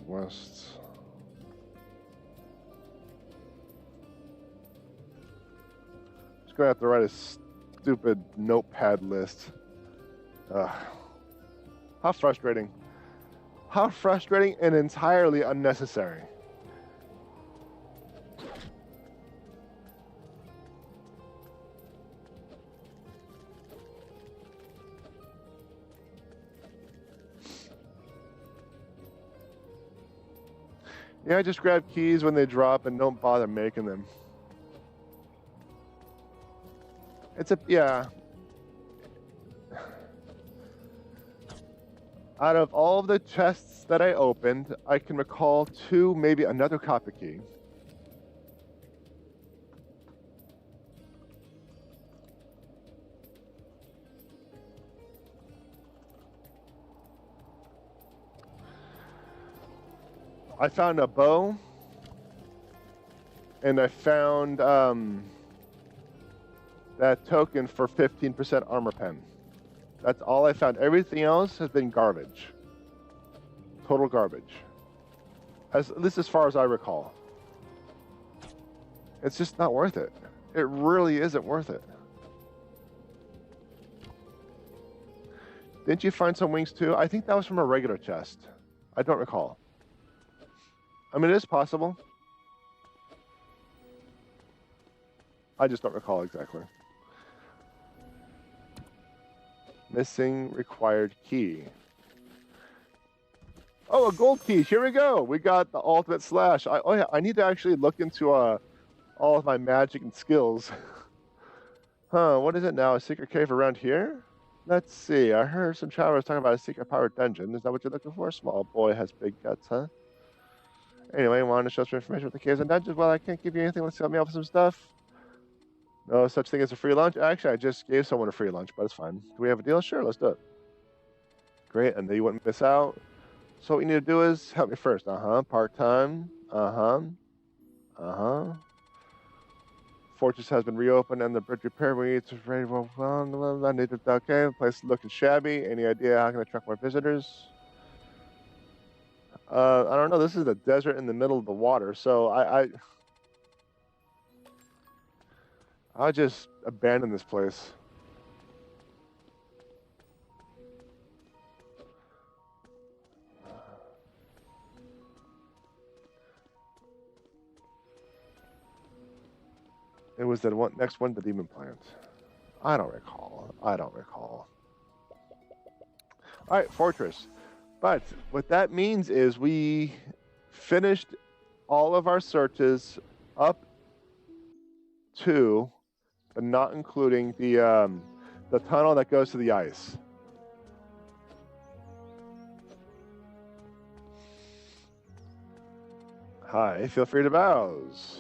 A: West. Just gonna have to write a stupid notepad list. How frustrating. How frustrating and entirely unnecessary. Yeah, just grab keys when they drop and don't bother making them. Yeah. Out of all of the chests that I opened, I can recall 2, maybe another copper key. I found a bow, and I found that token for 15% armor pen. That's all I found. Everything else has been garbage. total garbage. At least as far as I recall. It's just not worth it. It really isn't worth it. Didn't you find some wings too? I think that was from a regular chest. I don't recall. I mean, it is possible. I just don't recall exactly. Missing required key. Oh, a gold key. Here we go. We got the ultimate slash. Oh yeah, I need to actually look into all of my magic and skills. Huh, what is it now? A secret cave around here? Let's see. I heard some travelers talking about a secret powered dungeon. Is that what you're looking for? Small boy has big guts, huh? Anyway, want to show some information with the caves and dungeons? Well, I can't give you anything. Let's help me out with some stuff. No such thing as a free lunch. Actually, I just gave someone a free lunch, but it's fine. Do we have a deal? Sure, let's do it. Great, and then you wouldn't miss out. So what you need to do is help me first. Part-time. Fortress has been reopened and the bridge repaired. We need to ready. Well, I need to. Okay, the place is looking shabby. Any idea how can I attract more visitors? I don't know. This is the desert in the middle of the water, so I'll just abandon this place. It was the next one, the demon plant. I don't recall. All right, fortress. But what that means is we finished all of our searches up to, but not including the tunnel that goes to the ice. Hi, feel free to browse.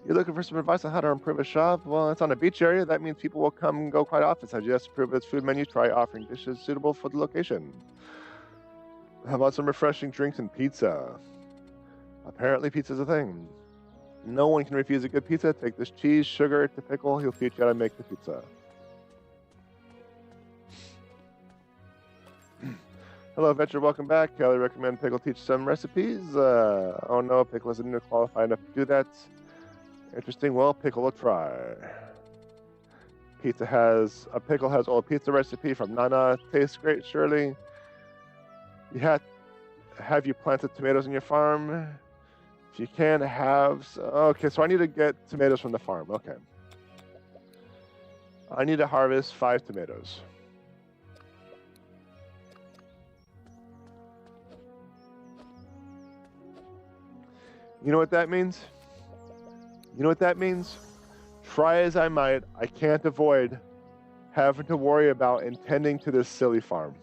A: You're looking for some advice on how to improve a shop? Well, it's on a beach area. That means people will come and go quite often. So just to improve its food menu, try offering dishes suitable for the location. How about some refreshing drinks and pizza? Apparently pizza's a thing. No one can refuse a good pizza. Take this cheese, sugar to pickle. He'll teach you how to make the pizza. Hello, Venture. Welcome back. Kelly recommend Pickle teach some recipes. Oh no, Pickle isn't qualified enough to do that. Interesting. Well, Pickle will try. Pickle has old pizza recipe from Nana. Tastes great, surely. Have you planted tomatoes in your farm? If you can, okay, so I need to get tomatoes from the farm. Okay. I need to harvest 5 tomatoes. You know what that means? Try as I might, I can't avoid having to worry about intending to this silly farm.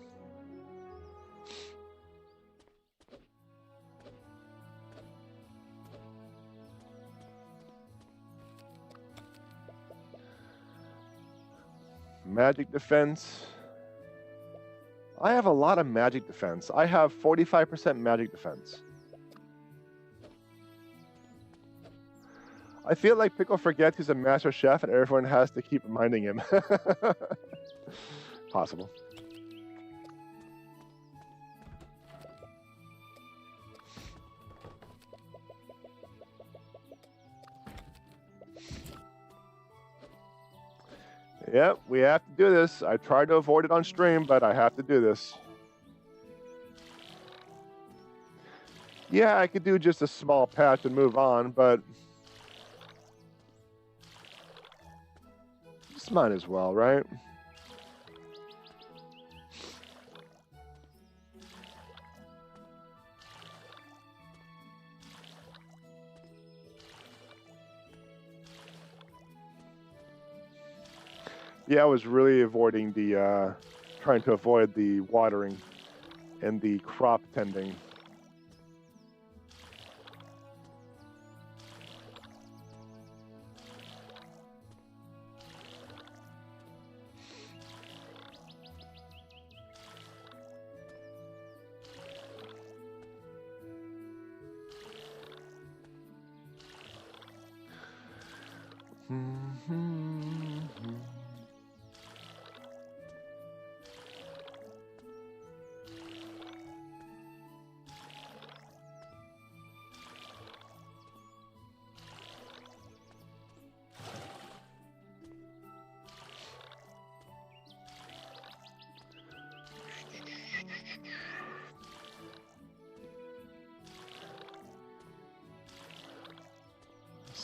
A: Magic defense. I have a lot of magic defense. I have 45% magic defense. I feel like Pickle forgets he's a master chef and everyone has to keep reminding him. Possible. Yep, we have to do this. I tried to avoid it on stream, but I have to do this. Yeah, I could do just a small patch and move on, but just might as well, right? Yeah, I was really avoiding trying to avoid the watering and the crop tending.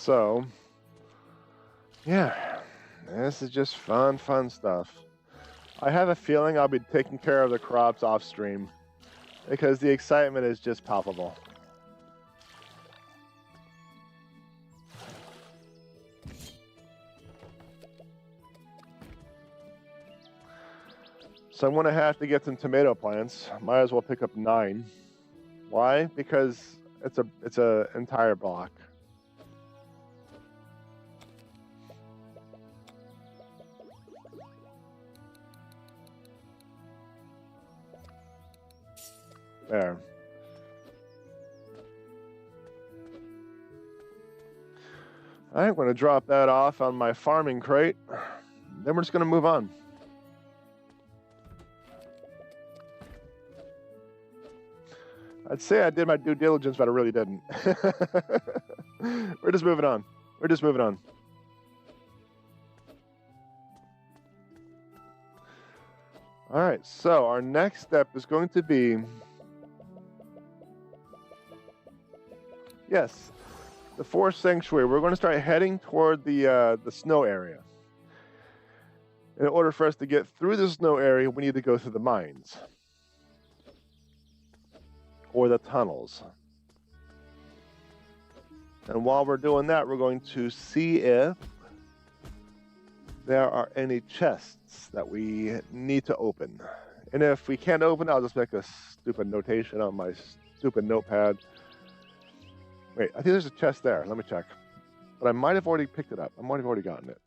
A: So, yeah, this is just fun stuff. I have a feeling I'll be taking care of the crops off stream because the excitement is just palpable. So I'm going to have to get some tomato plants. Might as well pick up 9. Why? Because it's a entire block. There. I'm going to drop that off on my farming crate. Then we're just going to move on. I'd say I did my due diligence, but I really didn't. We're just moving on. We're just moving on. All right, so our next step is going to be, yes, the forest sanctuary. We're going to start heading toward the snow area. In order for us to get through the snow area, we need to go through the mines or the tunnels. And while we're doing that, we're going to see if there are any chests that we need to open. And if we can't open, I'll just make a stupid notation on my stupid notepad. Wait, I think there's a chest there. Let me check. But I might have already picked it up. I might have already gotten it.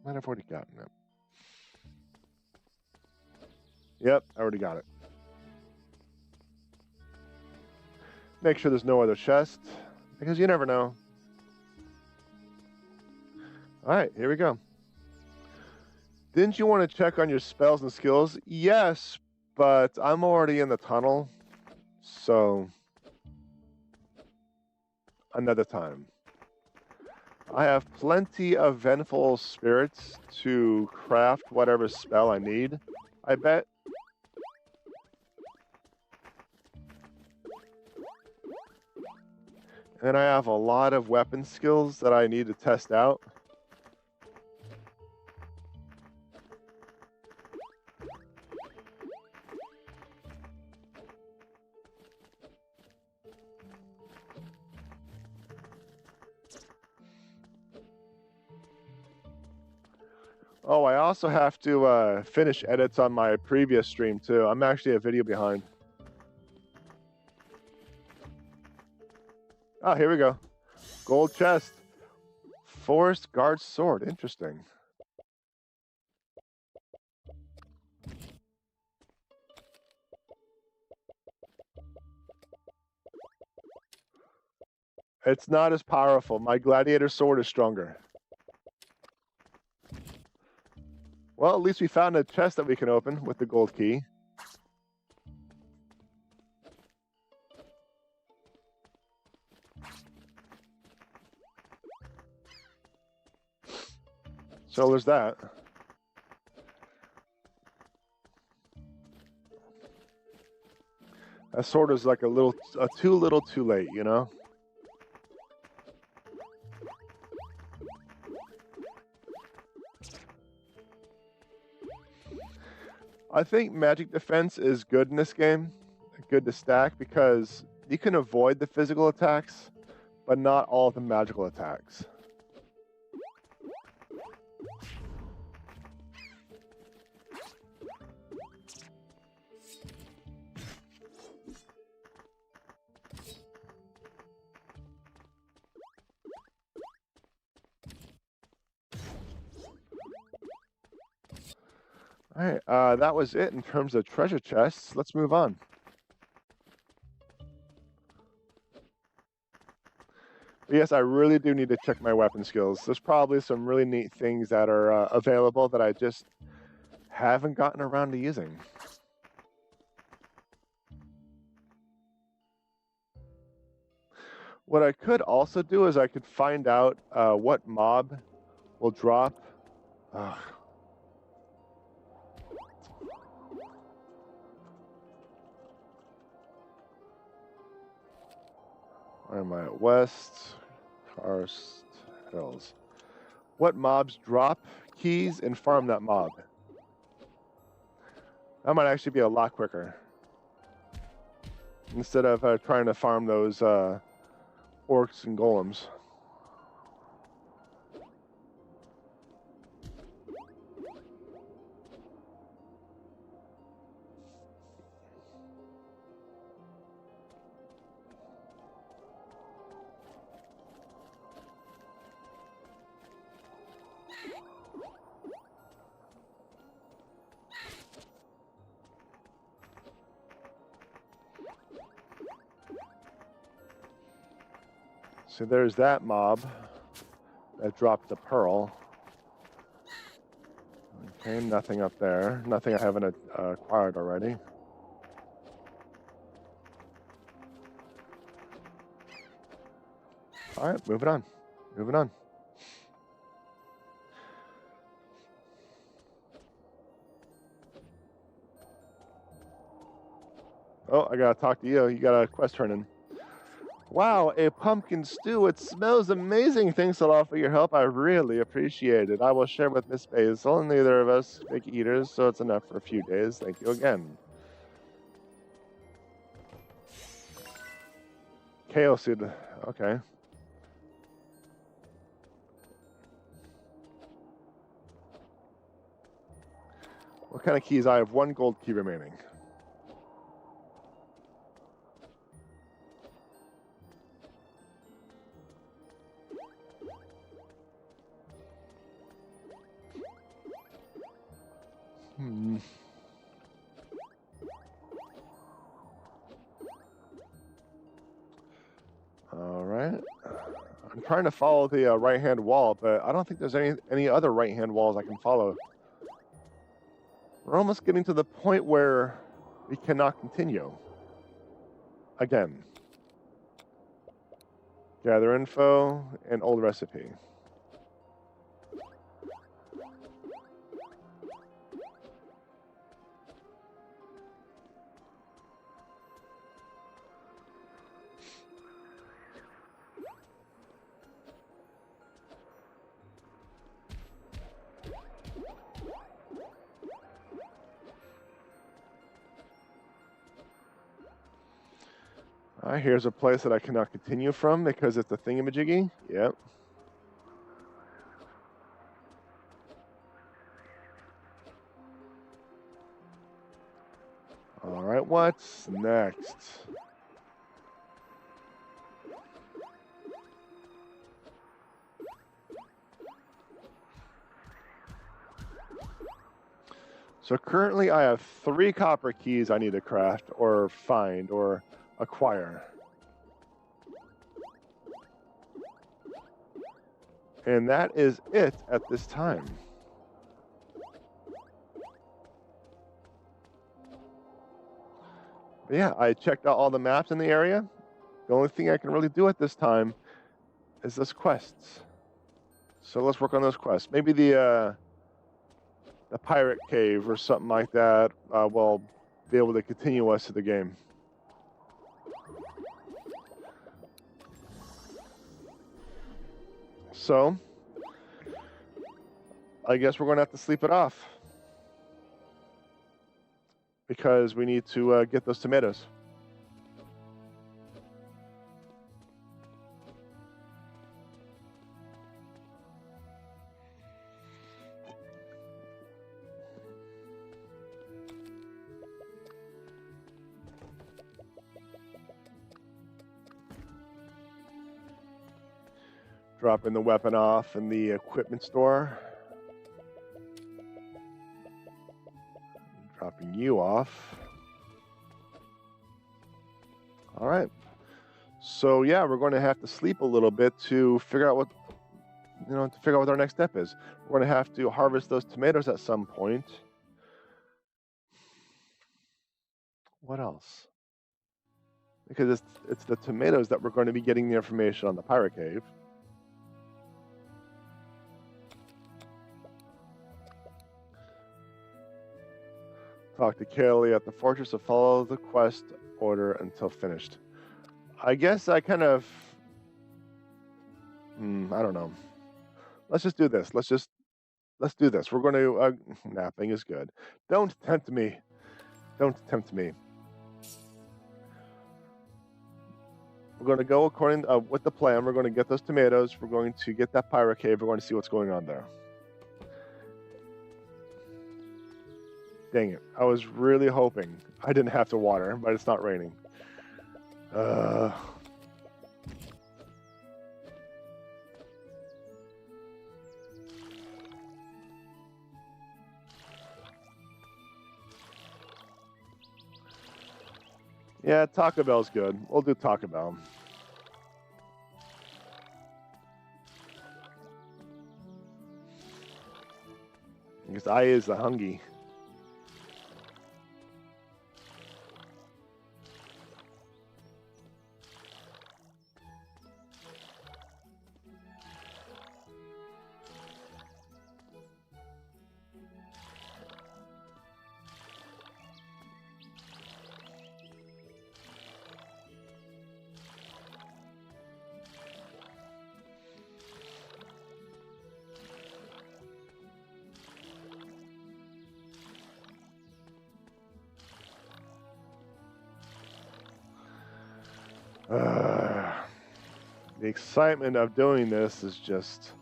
A: Might have already gotten it. Yep, I already got it. Make sure there's no other chest, because you never know. All right, here we go. Didn't you want to check on your spells and skills? Yes, but I'm already in the tunnel, so another time. I have plenty of vengeful spirits to craft whatever spell I need, I bet. And I have a lot of weapon skills that I need to test out. Oh, I also have to finish edits on my previous stream too. I'm actually a video behind. Oh, here we go. Gold chest. Forest guard sword. Interesting. It's not as powerful. My gladiator sword is stronger. Well, at least we found a chest that we can open with the gold key. So there's that. That sword is like too little too late, you know? I think magic defense is good in this game, good to stack, because you can avoid the physical attacks, but not all of the magical attacks. All right, that was it in terms of treasure chests. Let's move on. But yes, I really do need to check my weapon skills. There's probably some really neat things that are available that I just haven't gotten around to using. What I could also do is I could find out what mob will drop. Where am I? West Karst Hills. What mobs drop keys and farm that mob? That might actually be a lot quicker. Instead of trying to farm those orcs and golems. So there's that mob that dropped the pearl. Okay, nothing up there. Nothing I haven't acquired already. All right, moving on. Moving on. Oh, I gotta talk to you. You got a quest turning. Wow, a pumpkin stew. It smells amazing. Thanks a lot for your help. I really appreciate it. I will share with Miss Basil. Neither of us big eaters, so it's enough for a few days. Thank you again. Kale seed. Okay. What kind of keys? I have 1 gold key remaining. All right. I'm trying to follow the right-hand wall, but I don't think there's any other right-hand walls I can follow. We're almost getting to the point where we cannot continue. Again. Gather info and old recipe. Here's a place that I cannot continue from because it's a thingamajiggy. Yep. All right, what's next? So currently I have 3 copper keys I need to craft or find or acquire. And that is it at this time. But yeah, I checked out all the maps in the area. The only thing I can really do at this time is those quests. So let's work on those quests. Maybe the pirate cave or something like that will be able to continue us to the game. So, I guess we're going to have to sleep it off. Because we need to get those tomatoes. Dropping the weapon off in the equipment store. Dropping you off. All right. So yeah, we're going to have to sleep a little bit to figure out what, what our next step is. We're going to have to harvest those tomatoes at some point. What else? Because it's the tomatoes that we're going to be getting the information on the pirate cave. Talk to Kaylee at the fortress to follow the quest order until finished. I guess I kind of... I don't know. Let's just do this. Let's do this. We're going to... napping is good. Don't tempt me. Don't tempt me. We're going to go according with the plan. We're going to get those tomatoes. We're going to get that pirate cave. We're going to see what's going on there. Dang it. I was really hoping I didn't have to water, but it's not raining. Yeah, Taco Bell's good. We'll do Taco Bell. Because I is the hungry. The excitement of doing this is just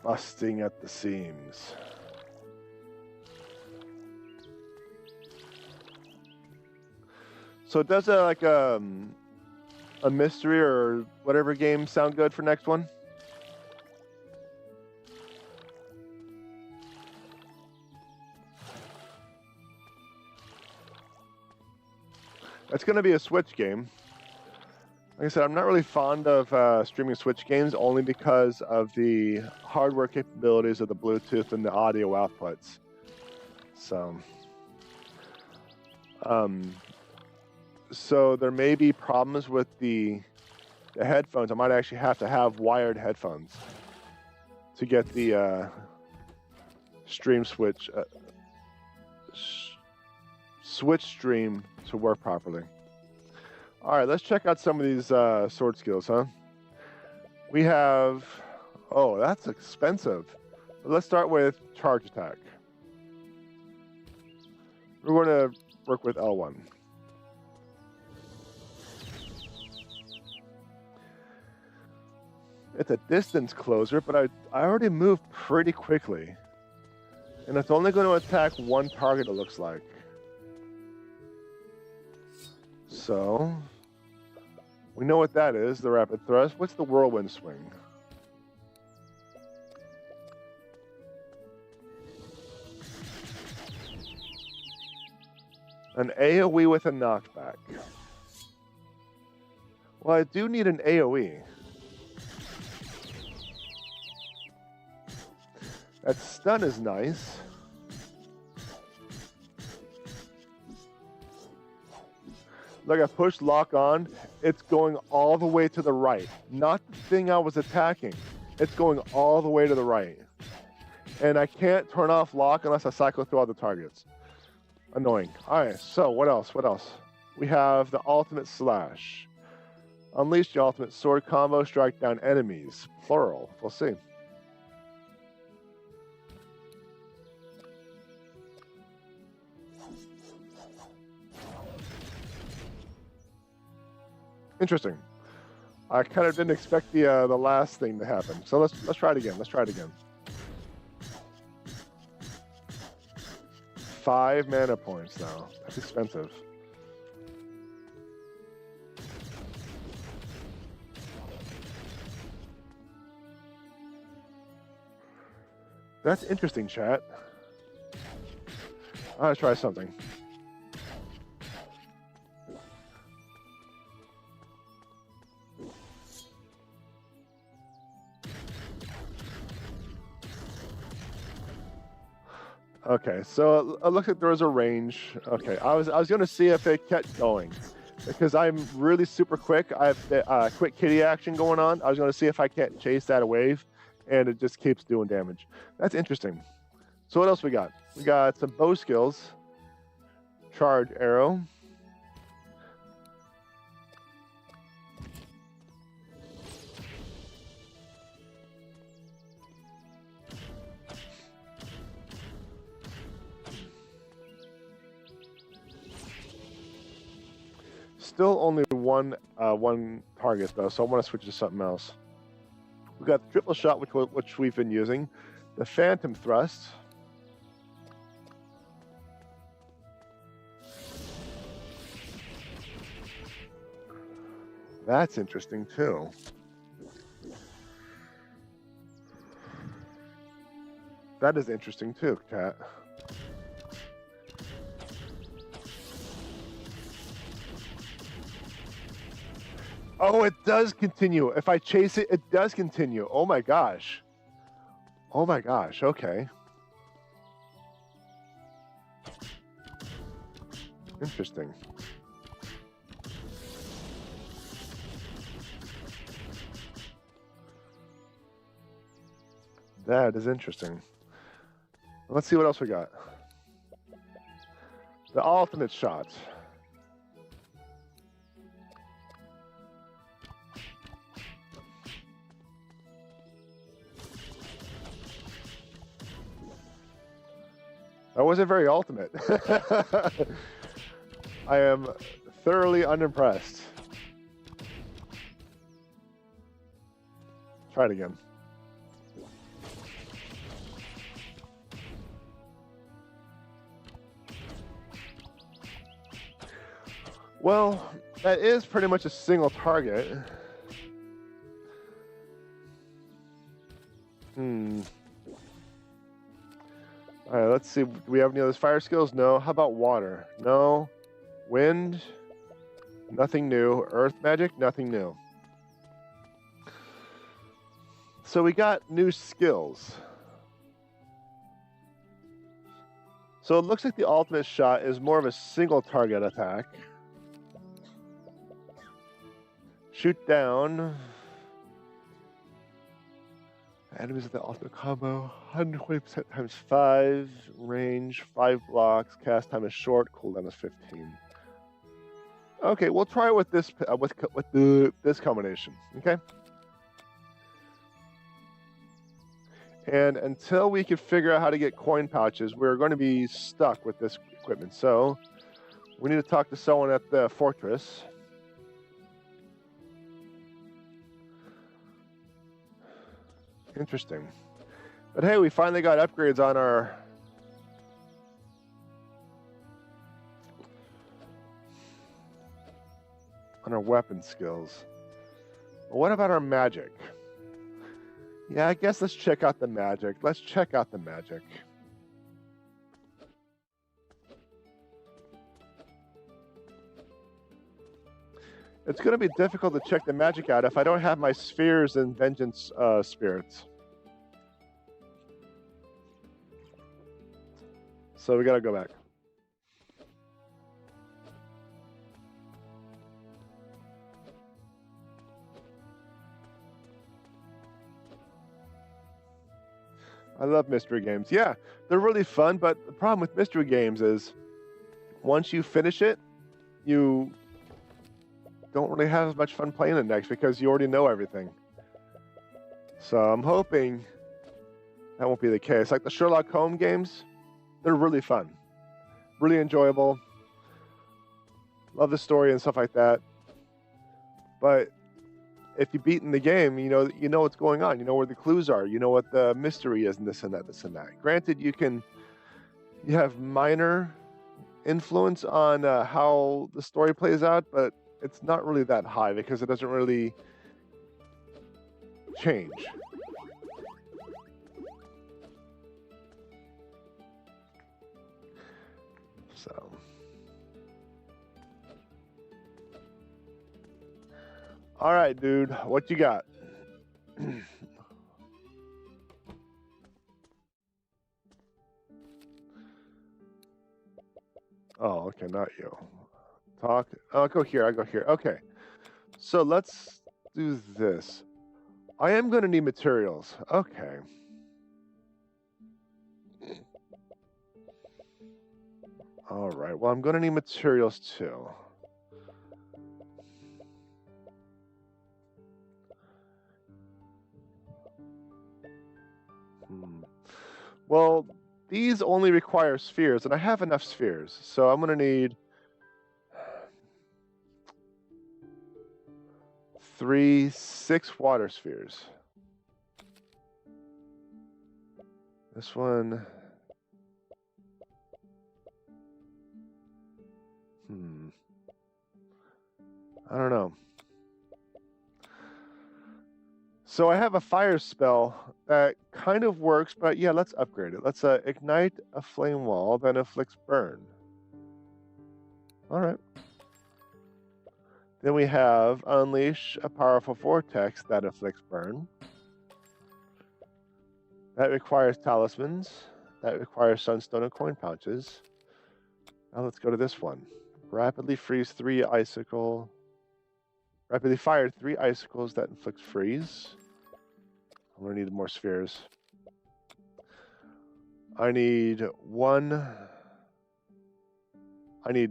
A: busting at the seams. So does a mystery or whatever game sound good for next one? It's going to be a Switch game. Like I said, I'm not really fond of streaming Switch games only because of the hardware capabilities of the Bluetooth and the audio outputs. So, so there may be problems with the headphones. I might actually have to have wired headphones to get the stream switch stream to work properly. All right, let's check out some of these sword skills, huh? We have... Oh, that's expensive. Let's start with charge attack. We're going to work with L1. It's a distance closer, but I already moved pretty quickly. And it's only going to attack one target, it looks like. So, we know what that is, the rapid thrust. What's the whirlwind swing? An AoE with a knockback. Well, I do need an AoE. That stun is nice. Like I push lock on, it's going all the way to the right. Not the thing I was attacking. It's going all the way to the right. And I can't turn off lock unless I cycle through all the targets. Annoying. Alright, so what else? What else? We have the ultimate slash. Unleash the ultimate sword combo, strike down enemies. Plural. We'll see. Interesting. I kind of didn't expect the last thing to happen. So let's try it again. Let's try it again. 5 mana points now. That's expensive. That's interesting, chat. I'm gonna try something. Okay, so it looks like there was a range. Okay, I was gonna see if it kept going, because I'm really super quick. I have the quick kitty action going on. I was gonna see if I can't chase that wave, and it just keeps doing damage. That's interesting. So what else we got? We got some bow skills. Charge arrow. still only one target though, so I want to switch to something else. We've got the triple shot, which we've been using, the phantom thrust. That's interesting too. That is interesting too, Cat. Oh, it does continue. If I chase it, it does continue. Oh my gosh. Oh my gosh, okay. Interesting. That is interesting. Let's see what else we got. The ultimate shot. That wasn't very ultimate. I am thoroughly unimpressed. Try it again. Well, that is pretty much a single target. All right, let's see. Do we have any other fire skills? No. How about water? No. Wind? Nothing new. Earth magic? Nothing new. So we got new skills. So it looks like the ultimate shot is more of a single target attack. Shoot down. Enemies of the ultimate combo. 120% times 5. Range 5 blocks. Cast time is short. Cooldown is 15. Okay, we'll try it with this this combination. Okay. And until we can figure out how to get coin pouches, we're going to be stuck with this equipment. So we need to talk to someone at the fortress. Interesting. But hey, we finally got upgrades on our weapon skills. What about our magic? Yeah, I guess let's check out the magic. Let's check out the magic. It's going to be difficult to check the magic out if I don't have my spheres and vengeance spirits. So we got to go back. I love mystery games. Yeah, they're really fun, but the problem with mystery games is once you finish it, you don't really have as much fun playing it next because you already know everything. So I'm hoping that won't be the case. Like the Sherlock Holmes games, they're really fun, really enjoyable. Love the story and stuff like that. But if you've beaten the game, you know what's going on. You know where the clues are. You know what the mystery is, and this and that, this and that. Granted, you have minor influence on how the story plays out, but it's not really that high because it doesn't really change. So. All right, dude, what you got? Oh, okay, not you. Talk. Oh, go here. I go here. Okay. So let's do this. I am going to need materials. Okay. All right. Well, I'm going to need materials too. Well, these only require spheres, and I have enough spheres, so I'm going to need 3, 6 water spheres. This one. I don't know. So I have a fire spell that kind of works, but yeah, let's upgrade it. Let's ignite a flame wall, then afflicts burn. All right. Then we have unleash a powerful vortex that afflicts burn. That requires talismans. That requires sunstone and coin pouches. Now let's go to this one. Rapidly fire 3 icicles that inflict freeze. I'm gonna need more spheres. I need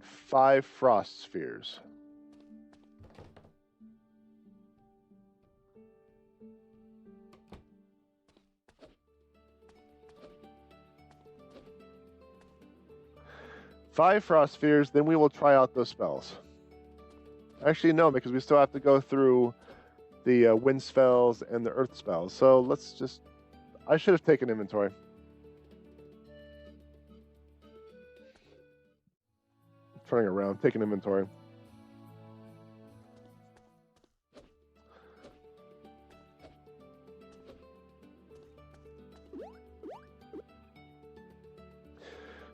A: 5 frost spheres. Five frost spheres, then we will try out those spells. Actually, no, because we still have to go through the wind spells and the earth spells. So let's just... I should have taken inventory. Turning around, taking inventory.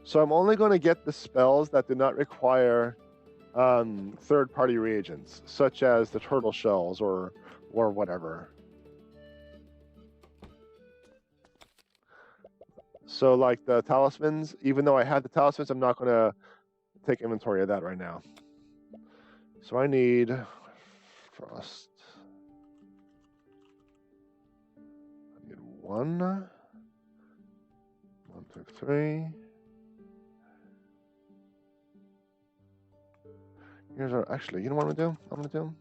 A: So I'm only going to get the spells that do not require third-party reagents, such as the turtle shells or whatever. So like the talismans, even though I have the talismans, I'm not going to take inventory of that right now. So I need frost. I need 1, 1, 2, 3. Here's our, actually, you know what I'm gonna do? I'm gonna do.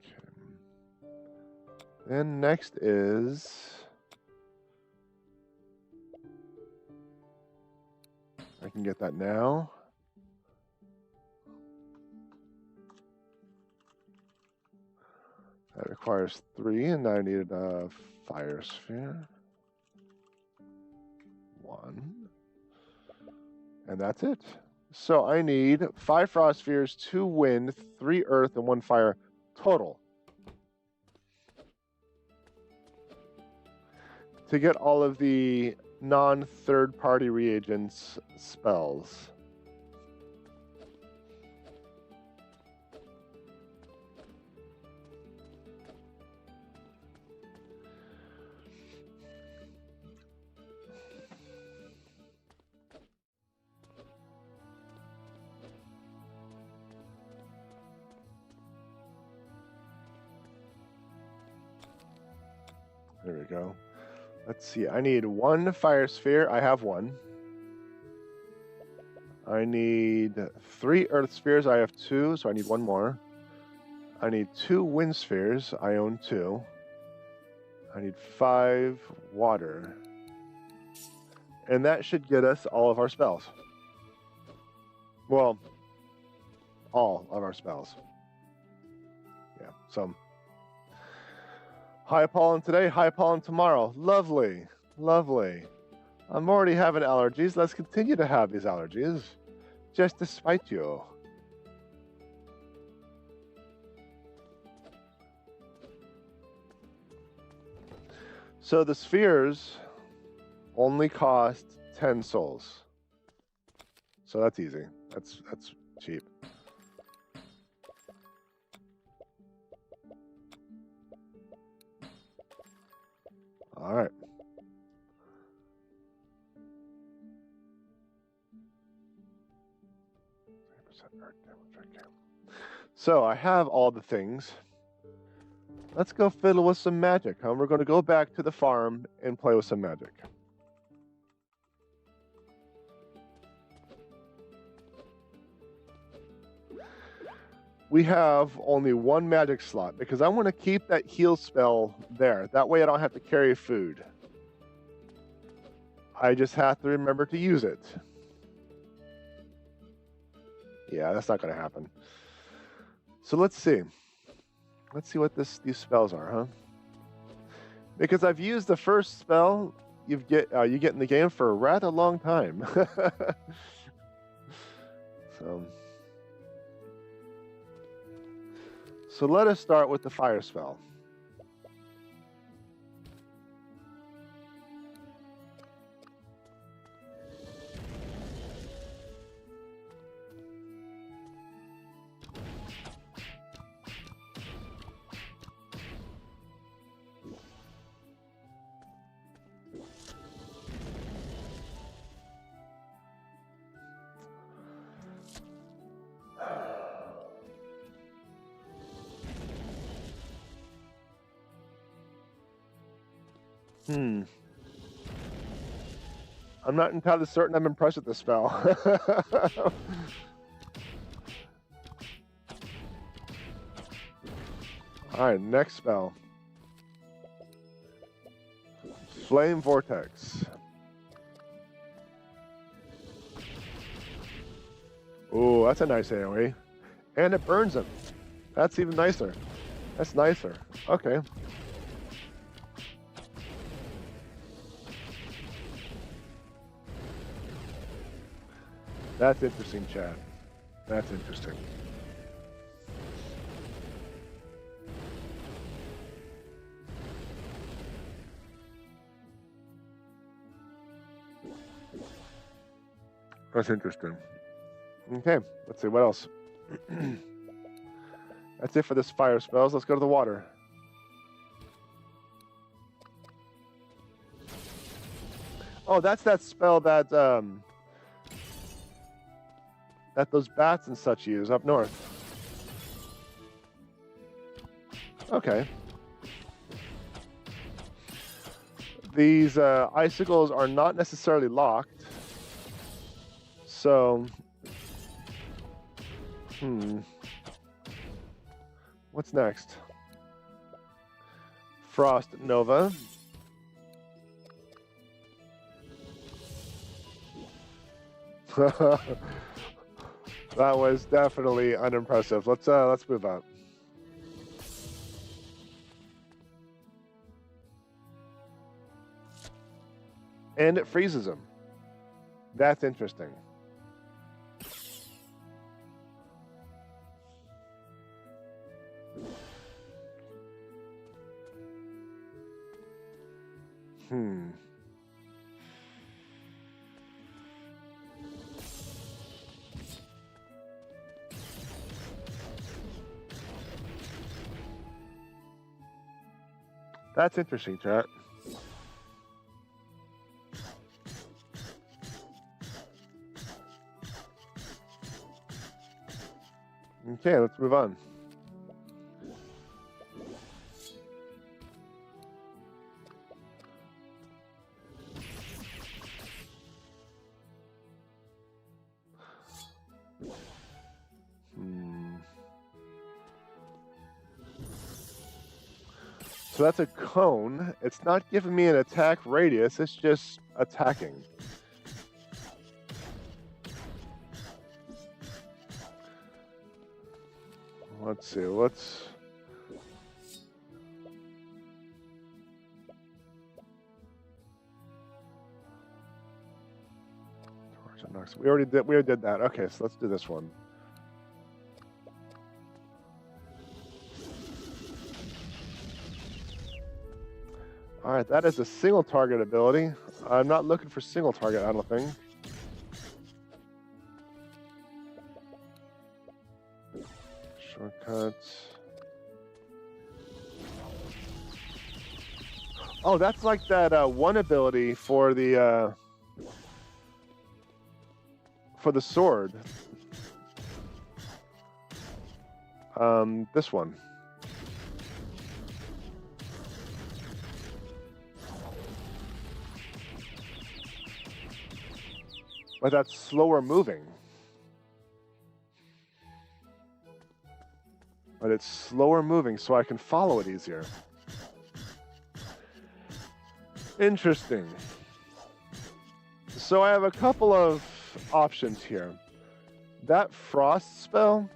A: Okay. Then next is I can get that now. That requires 3, and I needed a fire sphere. 1. And that's it. So I need 5 frost spheres, 2 wind, 3 earth, and 1 fire total. To get all of the non-third-party reagents spells. There we go. Let's see. I need 1 fire sphere. I have 1. I need 3 earth spheres. I have 2, so I need 1 more. I need 2 wind spheres. I own 2. I need 5 water. And that should get us all of our spells. Well, all of our spells. Yeah, so... High pollen today, high pollen tomorrow. Lovely, lovely. I'm already having allergies. Let's continue to have these allergies, just to spite you. So the spheres only cost 10 souls. So that's easy. That's cheap. All right. So I have all the things. Let's go fiddle with some magic. We're going to go back to the farm and play with some magic. We have only 1 magic slot because I want to keep that heal spell there. That way I don't have to carry food. I just have to remember to use it. Yeah, that's not going to happen. So let's see. Let's see what these spells are, huh? Because I've used the first spell you get in the game for a rather long time. So let us start with the fire spell. I'm not entirely certain I'm impressed with this spell. All right, next spell. Flame Vortex. Ooh, that's a nice AoE. And it burns him. That's even nicer. That's nicer. Okay. That's interesting, chat. That's interesting. That's interesting. Okay, let's see, what else? That's it for this fire spells. Let's go to the water. Oh, that's that spell that that those bats and such use up north. Okay. These icicles are not necessarily locked. So, what's next? Frost Nova. That was definitely unimpressive. Let's move on. And it freezes him. That's interesting. That's interesting, chat. Okay, let's move on. So that's a cone. It's not giving me an attack radius, it's just attacking. Let's see, we already did that. Okay, so let's do this one. All right, that is a single target ability. I'm not looking for single target, I don't think. Shortcuts. Oh, that's like that one ability for the sword. This one. But that's slower moving. But it's slower moving, so I can follow it easier. Interesting. So I have a couple of options here. That frost spell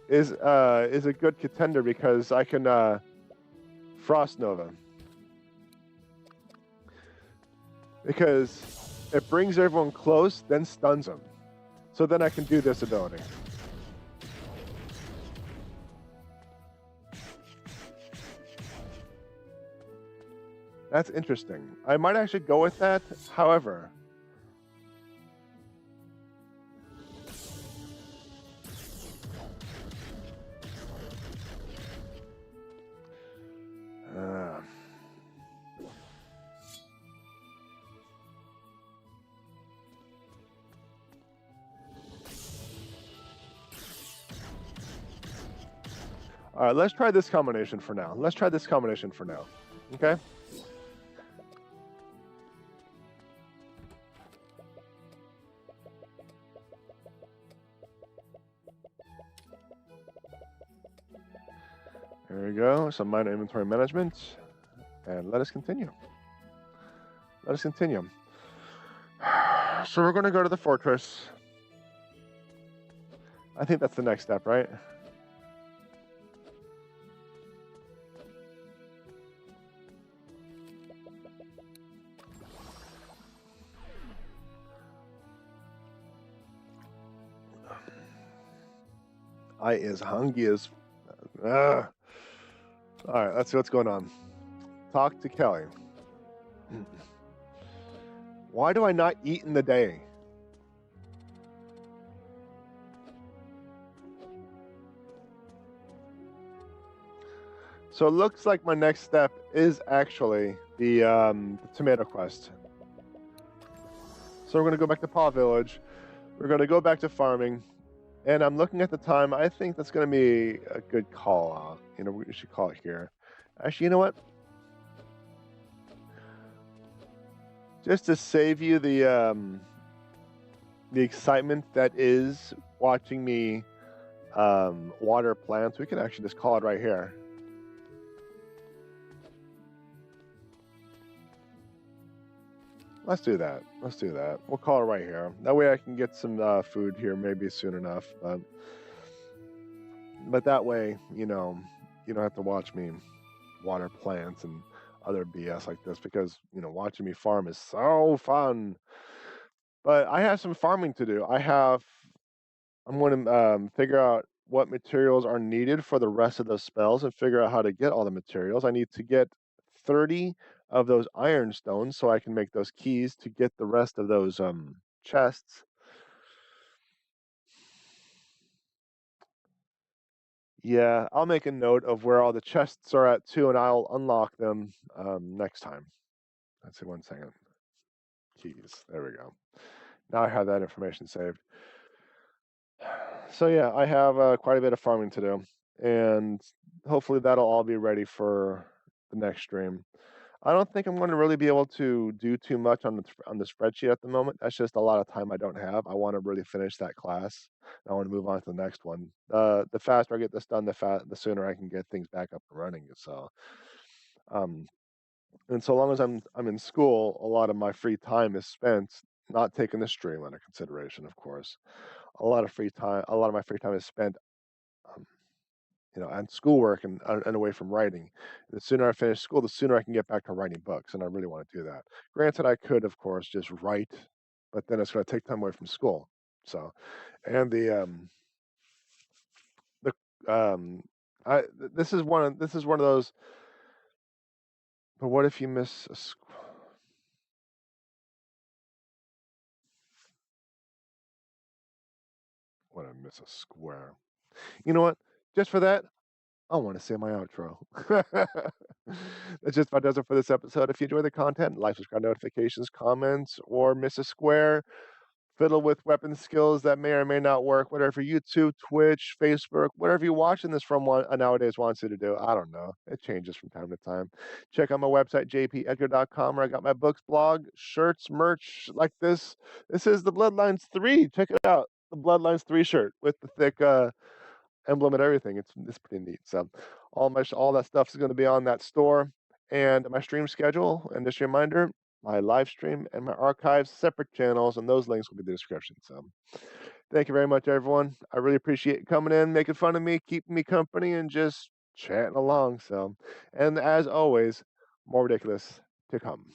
A: is a good contender because I can frost nova, because it brings everyone close, then stuns them. So then I can do this ability. That's interesting. I might actually go with that. However, all right, let's try this combination for now. Okay? There we go, some minor inventory management, and let us continue. So we're going to go to the fortress. I think that's the next step, right? I is hungry as... All right, let's see what's going on. Talk to Kelly. Why do I not eat in the day? So it looks like my next step is actually the tomato quest. So we're going to go back to Paw Village. We're going to go back to farming. And I'm looking at the time. I think that's going to be a good call out. You know, we should call it here. Actually, you know what? Just to save you the excitement that is watching me water plants, we can actually just call it right here. Let's do that. We'll call it right here. That way I can get some food here maybe soon enough. But that way, you know, you don't have to watch me water plants and other BS like this, because, you know, watching me farm is so fun. But I have some farming to do. I'm going to figure out what materials are needed for the rest of those spells and figure out how to get all the materials. I need to get 30 of those iron stones so I can make those keys to get the rest of those chests. Yeah, I'll make a note of where all the chests are at too, and I'll unlock them next time. Let's see, 1 second. Keys. There we go. Now I have that information saved. So yeah, I have quite a bit of farming to do, and hopefully that'll all be ready for the next stream. I don't think I'm going to really be able to do too much on the spreadsheet at the moment. That's just a lot of time I don't have. I want to really finish that class. I want to move on to the next one. The faster I get this done, the sooner I can get things back up and running. So, and so long as I'm in school, a lot of my free time is spent not taking the stream under consideration, of course. A lot of my free time is spent you know, and schoolwork and away from writing. The sooner I finish school, the sooner I can get back to writing books, and I really want to do that. Granted, I could, of course, just write, but then it's going to take time away from school. So, and this is one of those. But what if you miss a what I miss a square? You know what? Just for that, I want to say my outro. That's just about does it for this episode. If you enjoy the content, like, subscribe, notifications, comments, or miss a square, fiddle with weapon skills that may or may not work, whatever YouTube, Twitch, Facebook, whatever you're watching this from nowadays wants you to do. I don't know. It changes from time to time. Check out my website, JPEdgar.com, where I got my books, blog, shirts, merch like this. This is the Bloodlines 3. Check it out. The Bloodlines 3 shirt with the thick emblem and everything. It's pretty neat. So all that stuff is going to be on that store. And my stream schedule, and just a reminder, my live stream, and my archives, separate channels, and those links will be in the description. So thank you very much, everyone. I really appreciate you coming in, making fun of me, keeping me company, and just chatting along. So, and as always, more ridiculous to come.